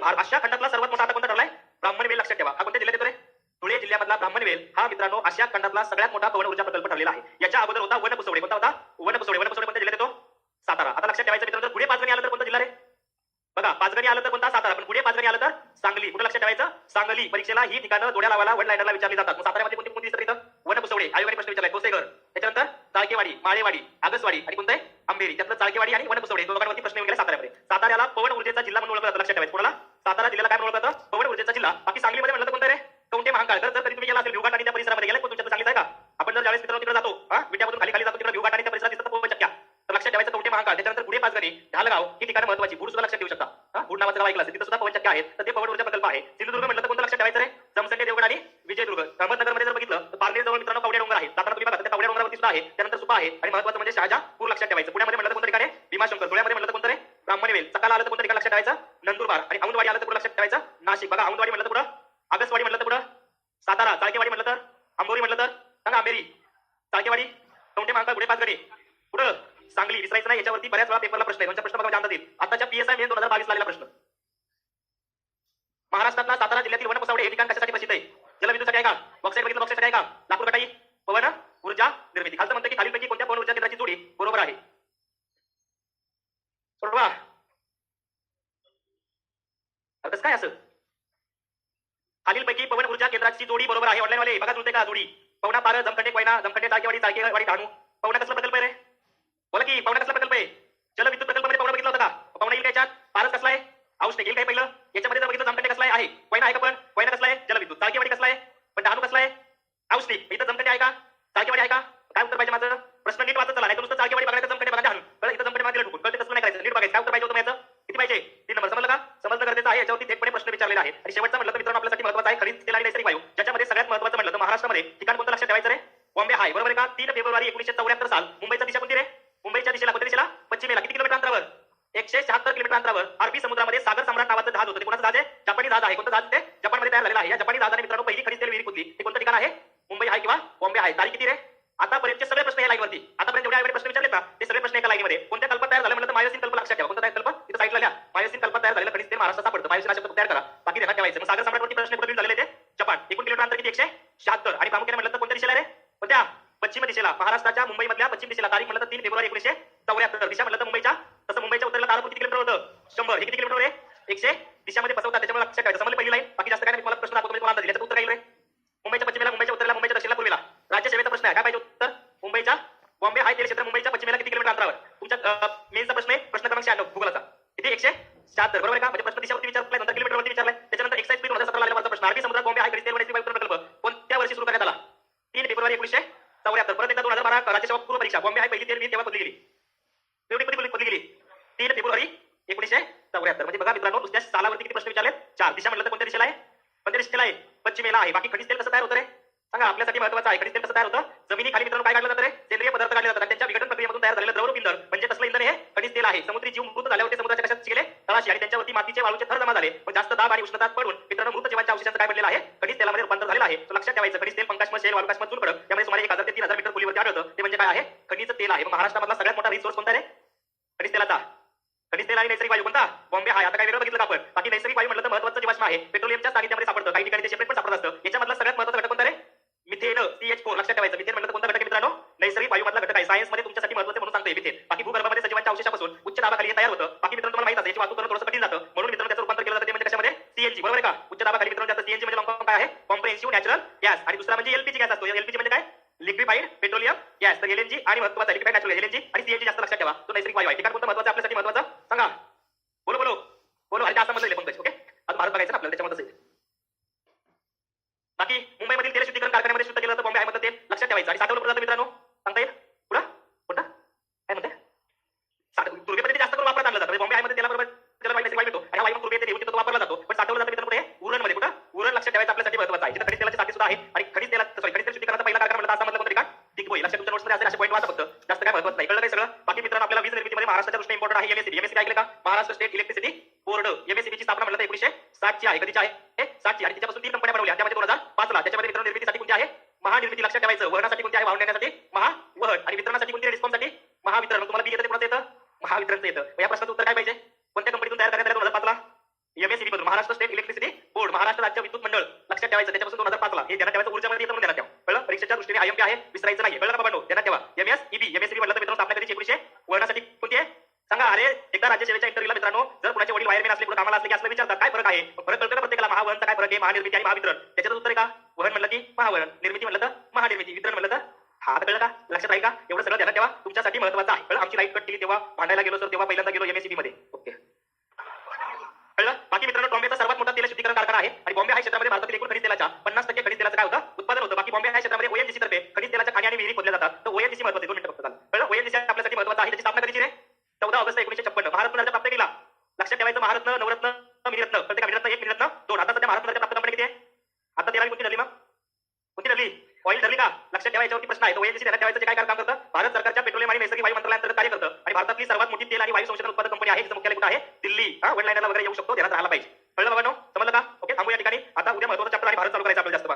आशिया खंडातला सर्वात मोठा आता कोणता ठरलाय? ब्राह्मणवेल. लक्षात ठेवा. हा कोणत्या जिल्ह्यात येतो रे? धुळे जिल्ह्यामधला ब्राह्मणवेल हा मित्रांनो आशिया खंडातला सगळ्यात मोठा पवन ऊर्जा प्रकल्प ठरलेला आहे. याच्या अगोदर होता वनपुसवडे. कोणता होता? वनपुसवडे. वनपुसवडे कोणत्या जिल्ह्यात येतो? सातारा. आता लक्षात ठेवायचं मित्रांनो, पुढे पाचगणी आलं तर कोणता जिल्हा रे? बघा, पाचगणी आलं तर कोणता? सातारा. पण पुढे पाचगणी आलं तर सांगली. कुठे लक्षात ठेवायचं? सांगली. परीक्षेला ही ठिकाणं जोड्या लावायला वन लाईनरला विचारली जातात. मग साताऱ्यामध्ये कोणती कोणती दिसतात इथं? वनपुसवडे. आयोगाने प्रश्न विचारलाय. कोसेघर. त्याच्यानंतर चाळकेवाडी, माळेवाडी, आगसवाडी आणि कोणतं आहे? अंबेरी. त्यातलं चाळकेवाडी आणि वनपुसवडे दोघांवरती प्रश्न येऊन गेले साताऱ्यामध्ये. साताऱ्याला पवन ऊर्जेचा जिल्हा म्हणून ओळखलं जातं. लक्षात ठेवायचं. कोणाला? सातारा जिल्ह्याला काय म्हणून ओळखलं जातं? पवन ऊर्जेचा जिल्हा. बाकी सांगलीमध्ये म्हणलं तर कोणतं रे? कौंटे महाकाळ. जर कधी तुम्ही गेला असेल भिवघाट आणि त्या परिसरामध्ये गेला, तुमच्या सांगलीत आहे का? आपण जर ज्यावेळेस मित्रांनो तिकडे जातो, विट्यामधून खाली खाली जातो, तिकडे भिवघाट आणि त्या परिसरात दिसतात पवन चक्क्या. तर लक्षात ठेवायचं कौंटे महाकाळ. त्याच्यानंतर पुढे पाचगणी, ढालगाव ही ठिकाणं महत्वाची. बुड सुद्धा लक्षात ठेवू शकता. बुड नावाचं गाव ऐकलं असेल, तिथं सुद्धा पवन चक्क्या आहेत. तर ते पवन ऊर्जा प्रकल्प आहे. सिंधुदुर्ग म्हटलं तर कोणतं लक्षात ठेवायचं रे? जमसंडे, देवगड आणि विजयदुर्ग. अहमदनगरमध्ये जर बघितलं तर पारनेर जवळ मित्रांनो कवड्या डोंगर आहे. सातारा तुम्ही बघा, त्या कवड्या डोंगरावरती सुद्धा आहे. त्यानंतर सुपा आहे आणि महत्वाचं म्हणजे शहाजहापूर. लक्षात ठेवायचं. पुण्यामध्ये म्हटलं तर कोणतं ठिकाण आहे? भीमाशंकर. धुळ्यामध्ये म्हटलं तर कोणतं रे? ब्राह्मणवेल. सकाळला आलं तर कोणतं ठिकाण लक्षात ठेवायचं? नंदुरबार. आणि औंधवाडी आलं तर कुठं लक्षात ठेवायचं? नाशिक. बघा, औंधवाडी म्हटलं तर कुठं? आगसवाडी म्हटलं तर कुठं? सातारा. चाळकेवाडी म्हटलं तर? अंबोरी म्हटलं तर सांगा? अंबेरी. चाळकेवाडी, कौंटे महाकाळ, पुढे पाचगणी, पुढं सांगली. विसरायचं नाही. याच्यावरती बऱ्याच वेळा पेपरला प्रश्न आहे. म्हणजे प्रश्न बघा अंदाज येईल. आताच्या PSI मे 2022 आलेला प्रश्न. महाराष्ट्रातला सातारा जिल्ह्यातील वनपुसवडे हे ठिकाण कशासाठी प्रसिद्ध आहे? जलविद्युतसाठी आहे का? बॉक्साईट बघितलं, बॉक्साईट आहे का? लाकूड कटाई, पवन ऊर्जा निर्मिती. खालचं म्हणतं की खालीलपैकी कोणत्या पवन ऊर्जा केंद्राची जोडी बरोबर आहे? सोडवा. कसं काय असं? खालीलपैकी पवन ऊर्जा केंद्राची जोडी बरोबर आहे. ऑनलाईन वाले बघा, जुळते का जोडी? पवना पार, जमखंडे, कोयना, जमखंडे, चाळकेवाडी, चाळकेवाडी, डहाणू. पवना कसला प्रकल्प आहे रे? बोला की, पवना कसला प्रकल्प आहे? जलविद्युत प्रकल्पामध्ये पवना बघितला होता का? पवना येईल याच्यात? पारस कसला आहे? औष्णिक येईल काय पहिलं? याच्यामध्ये जर बघितलं जमखंडे कसला आहे? कोयना आहे का? पण कोयना कसला आहे? जलविद्युत. चाळकेवाडी कसला आहे? पण डहाणू कसला आहे? औष्णिक. इथं जमखंडे आहे का? चाळकेवाडी आहे का? काय उत्तर पाहिजे माझं? प्रश्न नीट वाचत चला, नाही तर नुसतं चाळकेवाडी बघायचं, जमखंडे बघा, डहाणू. कळलं? इथं जमखंडे मागे ठोकून कळते तसं नाही करायचं. नीट बघायचं. काय उत्तर पाहिजे होतं माझं? किती पाहिजे? 3 नंबर. समजलं का? समजलं गरजेचं आहे. याच्यावरती थेटपणे प्रश्न विचारलेला आहे. आणि शेवटचा म्हटलं तर मित्रांनो आपल्यासाठी महत्त्वाचा आहे खनिज तेल आणि नैसर्गिक वायू. ज्याच्यामध्ये सगळ्यात महत्त्वाचं म्हटलं तर महाराष्ट्रामध्ये ठिकाण कोणतं लक्षात ठेवायचं रे? बॉम्बे हाय. बरोबर आहे का? 3 फेब्रुवारी 1974 साल. मुंबईचा दिशा कोणती रे? मुंबईच्या दिशेला, कोणत्या दिशेला? पश्चिमेला. किती किलोमीटर अंतरावर? 176 किलोमीटर अंतरावर अरबी समुद्रामध्ये सागर सम्राट नावाचं जहाज होतं. ते कोणाचं जहाज आहे? जपानी जहाज आहे. कोणतं जहाज? ते जपानमध्ये तयार झालेलं आहे. या जपानी जहाजाने मित्रांनो पहिली खनिज तेल विहीर खोदली. ते कोणतं ठिकाण आहे? मुंबई आहे किंवा बॉम्बे आहे. तारीख किती रे? आतापर्यंतचे सगळे प्रश्न या लाईनवरती, आतापर्यंत जेवढे प्रश्न विचारलेत ना, ते सगळे प्रश्न एका लाईनमध्ये. कोणत्या कल्प तयार झाले म्हणलं तर मायोसिन कल्प. लक्षात ठेवा. कोणता कल्प? इथं साईडला लिहा. मायोसिन कल्प तयार झालेलं खनिज तेल महाराष्ट्रात सापडतं. मायोसिन हा शब्द तयार करा. बाकी ध्यानात ठेवायचं. मग सागर सम्राटवरती प्रश्न कुठे झालेले ते? जपान. एकूण किलोमीटर अंतर किती? 176. आणि प्रामुख्याने म्हटलं तर कोणत्या दिशेला रे? कोणत्या? पश्चिम दिशेला. महाराष्ट्राच्या मुंबईमधल्या पश्चिम दिशेला. तारीख म्हटलं तर 3 फेब्रुवारी 1974. दिशा म्हटलं तर मुंबईच्या. तसं मुंबईच्या उत्तरेला तारापूर किती किलोमीटर होतं? 100. हे किती किलोमीटर आहे? 100 दिशामध्ये बसवतात. त्याच्यामुळे लक्षात ठेवायचं. समजलं पहिली लाईन. बाकी जास्त काय नाही. तुम्हाला प्रश्न दाखवतो, तुम्हाला अंदाज दिला. उत्तर काय रे? मुंबईच्या पश्चिमेला, मुंबईच्या उत्तरेला, मुंबईच्या दक्षिणेला, पूर्वेला. राज्यसेवेचा प्रश्न आहे. काय पाहिजे उत्तर? मुंबईच्या बॉम्बे हाय तेल क्षेत्र मुंबईच्या पश्चिमेला किती किलोमीटर अंतरावर? तुमच्या मेनचा प्रश्न आहे. प्रश्न क्रमांक 96 भूगोलाचा. किती? 176. बरोबर आहे का? म्हणजे प्रश्न दिशावरती विचारलाय, नंतर किलोमीटर वरती विचारलाय. त्याच्यानंतर एक्साइज 2017 ला आलेला प्रश्न. अरबी समुद्रात बॉम्बे हाय खनिज तेल वायू प्रकल्प कोणत्या वर्षी सुरू करण्यात आला? 3 फेब्रुवारी 1974. परत एकदा 2012 राज्यसेवा पूर्व परीक्षा. बॉम्बे हाय पहिली तेल विहीर तेव्हा खोदली गेली. तेवढी कधी खोदली गेली? 3 फेब्रुवारी 1974. म्हणजे बघा मित्रांनो, दुसऱ्या सालावरती किती प्रश्न विचारले? 4. दिशा म्हटलं तर कोणत्या दिशेला आहे? कोणत्या दिशेला आहे? पश्चिमेला आहे. बाकी खनिज तेल कसं तयार होतं रे? सांगा, आपल्यासाठी महत्त्वाचं आहे. खनिज तेल कसं तयार होतं? जमिनी खाली मित्रांनो काय काढलं जातं रे? सेंद्रिय पदार्थ काढले जातात. त्यांच्या विघटन प्रक्रियेमधून तयार झालेलं द्रवरूप इंधन म्हणजे कसलं इंधन? हे खनिज तेल आहे. समुद्री जीव मृत झाल्यावरती समुद्राच्या कशात गेले? तळाशी. आणि त्यांच्यावरती मातीचे वाळूचे थर जमा झाले. पण जास्त दाब आणि उष्णता पडून मित्रांनो मृत जीवांच्या अवशेषांचं काय बनलेलं आहे? खनिज तेलामध्ये रूपांतर झालेलं आहे. तो लक्षात ठेवायचं. खनिज तेल पंकाश्म, शेल, वालुकाश्म, चुनखडक त्यामुळे सुमारे 1000 ते 3000 मीटर खोलीवरती आढळतं. ते म्हणजे काय आहे? खनिज तेल आहे. महाराष्ट्रामधला सगळ्यात मोठा रिसोर्स कोणता रे? खनिज तेलाचा. खनिज तेल आणि नैसर्गिक वायू कोणता? बॉम्बे हाय. आता काय वेगळं बघितलं का आपण? बाकी नैसर्गिक वायू म्हटलं तर महत्त्वाचं जीवाश्म आहे. पेट्रोलियमच्या साहित्यामध्ये सापडतं. काही ठिकाणी ते सेपरेट पण सापडत असतं. याच्यामधला सगळ्यात महत्त्वाचा घटक कोणता रे? Methane, CH4. लक्षात ठेवायचं. मिथेन म्हटलं तर कोणता घटक आहे मित्रांनो? नैसर्गिक वायूमधला घटक आहे. सायन्स मध्ये तुमच्यासाठी महत्त्वाचं म्हणून सांगतोय मिथेन. बाकी भूगर्भामध्ये सजीवांच्या अवशेषापासून उच्च दाबाखाली हे तयार होतं. बाकी मित्रांनो तुम्हाला माहित असेल याची वाहतूक करणं थोडंसं कठीण जातं. म्हणून मित्रांनो त्याचं रूपांतर केलं जातं ते म्हणजे कशामध्ये? CNG. बरोबर आहे का? उच्च दाबाखाली मित्रांनो त्याचं CNG म्हणजे लॉंग काय आहे? Comprehensive natural gas. आणि दुसरा म्हणजे LPG गॅस असतो. LPG म्हणजे काय? Liquefied petroleum gas. तर LNG आणि महत्त्वाचा लिक्विफाईड नॅचरल LNG आणि CNG जास्त लक्षात ठेवा. तो नैसर्गिक वायू आहे. ठिकाण कोणतं महत्त्वाचं आपल्यासाठी महत्त्वाचं? सांगा. बोलो बोलो बोलो. अरे असं म्हणलं पंकज. ओके, आज भारत बघायचं ना आपल्याला, त्याच्यामध्ये बाकी मुंबईमधील तेल शुद्धीकरण कारखान्यामध्ये शुद्ध केलं जातं बॉम्बे हायमधलं तेल. लक्षात ठेवायचं. आणि साठवलं जातं मित्रांनो. सांगता येईल? पुढं कोणता काय म्हणते? तुर्भेमध्ये जास्त करून वापरात आणलं जातं. बॉम्बे हायमध्ये तेलाबरोबर त्याला वायू मिळतो. आणि हा वायू तुर्भे येते तो वापरला जातो. पण साठवलं जातं मित्रांनो कुठे? उरणमध्ये. कुठं? उरण. लक्षात ठेवायचं आपल्यासाठी महत्त्वाचं आहे. जिथं खनिज तेलाची साखळी सुद्धा आहे. आणि खनिज तेलाचं खनिज तेल शुद्धीकरणाचा पहिला कारखाना म्हणलं आसाममधलं कोणतं ठिकाण? दिग्बोई. लक्षात तुमच्या नोट्समध्ये असेल असे पॉईंट वाचा फक्त. जास्त काय महत्त्वाचं नाही. कळलं काय सगळं? बाकी मित्रांनो आपल्याला वीज निर्मितीमध्ये महाराष्ट्राच्या दृष्टीने इम्पॉर्टंट आहे MSEB. MSEB ऐकलं का? Maharashtra state electricity board. MSEB ची स्थापना म्हणलं तर 1960 ची आहे. कधीची आहे? 60 ची. आणि तिच्यापासून 3 कंपन्या बनवल्या. त्यामध्ये 2005 ला. त्याच्यामध्ये मित्रांनो निर्मितीसाठी कोणती आहे? महानिर्मिती. लक्षात ठेवायचं. वहनासाठी कोणती आहे? वाहून नेण्यासाठी महावहन. आणि वितरणासाठी कोणती? रिस्पॉन्ससाठी महावितरण. तुम्हाला बी येतं ते कोणाचं येतं? महावितरणचं येतं. या प्रश्नाचं उत्तर काय पाहिजे? कोणत्या कंपनीतून तयार करण्यात आलं 2005 ला? MSEB मधून. Maharashtra state electricity board, Maharashtra राज्य विद्युत मंडळ लक्षात ठेवायचं. त्याच्यापासून 2005 ला हे ध्यानात ठेवायचं. ऊर्जामध्ये येतं म्हणून ध्यानात ठेवा. कळलं? परीक्षेच्या दृष्टीने आयएमपी आहे, विसरायचं नाही. कळलं का बाबांनो? ध्यानात ठेवा. एमएसईबी म्हणलं तर मित्रांनो स्थापना कधीची? 1900 वळणासाठी कोणती आहे सांगा. अरे एकदा राज्य सेवेच्या इंटरव्ह्यूला मित्रांनो जर कुणाचे वडील वायरमॅन असले, कुठे कामाला असले की असलं विचारतात काय फरक आहे. फरक कळतं का प्रत्येकाला? महावहनचा काय फरक आहे, महानिर्मिती आणि महावितरण. त्याच्यात उत्तर आहे का? वहन म्हणलं की महावहन, निर्मिती म्हणलं तर महानिर्मिती, वितरण म्हणलं तर हा. आता कळलं का? लक्षात राहील का? एवढं सगळं ध्यानात ठेवा. तुमच्यासाठी महत्त्वाचं आहे. कळलं? आमची लाईट कट केली तेव्हा भांडायला गेलो सर, तेव्हा पहिल्यांदा गेलो एमएसईबी मध्ये. ओके कळलं? बाकी मित्रांनो बॉम्बेचा सर्वात मोठा तेल शुद्धीकरण कारखाना आहे आणि बॉम्बे हाय क्षेत्रामध्ये भारतातील एकूण खनिज तेलाच्या 50% खनिज तेलाचं काय होतं? उत्पादन होतं. बाकी बॉम्बे हाय क्षेत्रामध्ये ओएनजीसी तर्फे खनिज तेलाच्या खाणी आणि विहिरी खोदल्या जातात. तर ओएनजीसी महत्त्वाचं 2 मिनिटं फक्त झालं. कळलं? ओएनजीसी आपल्यासाठी महत्त्वाचं आहे. त्याची स्थापना कधीची रे? 14 ऑगस्ट 1956. महारत्न दर्जा प्राप्त केला. लक्षात ठेवायचं. महारत्न, नवरत्न, मिनिरत्न. प्रत्येक मिनिरत्न 1, मिनिरत्न 2. आता सध्या महारत्न दर्जा प्राप्त कंपनी किती आहे? आता 13वी कोणती ठरली मग? कोणती ठरली? ऑइल ठरली का? लक्षात ठेवा. याच्यावरती प्रश्न आहे. तो ओएनजीसी ध्यानात ठेवायचं. जे काय काम करतं? भारत सरकारच्या पेट्रोलियम आणि नैसर्गिक वायू मंत्रालयाअंतर्गत कार्य करतं आणि भारतातली सर्वात मोठी तेल आणि वायू संशोधन उत्पादक कंपनी आहे. जिचं मुख्यालय कुठे आहे? दिल्ली. वन लाईनरला वगैरे येऊ शकतो. ध्यानात राहायला पाहिजे. कळलं बाबांनो? समजलं का? ओके थांबू या ठिकाणी. आता उद्या महत्त्वाचा चॅप्टर आणि भारत चालू करायचा आपल्याला जास्त.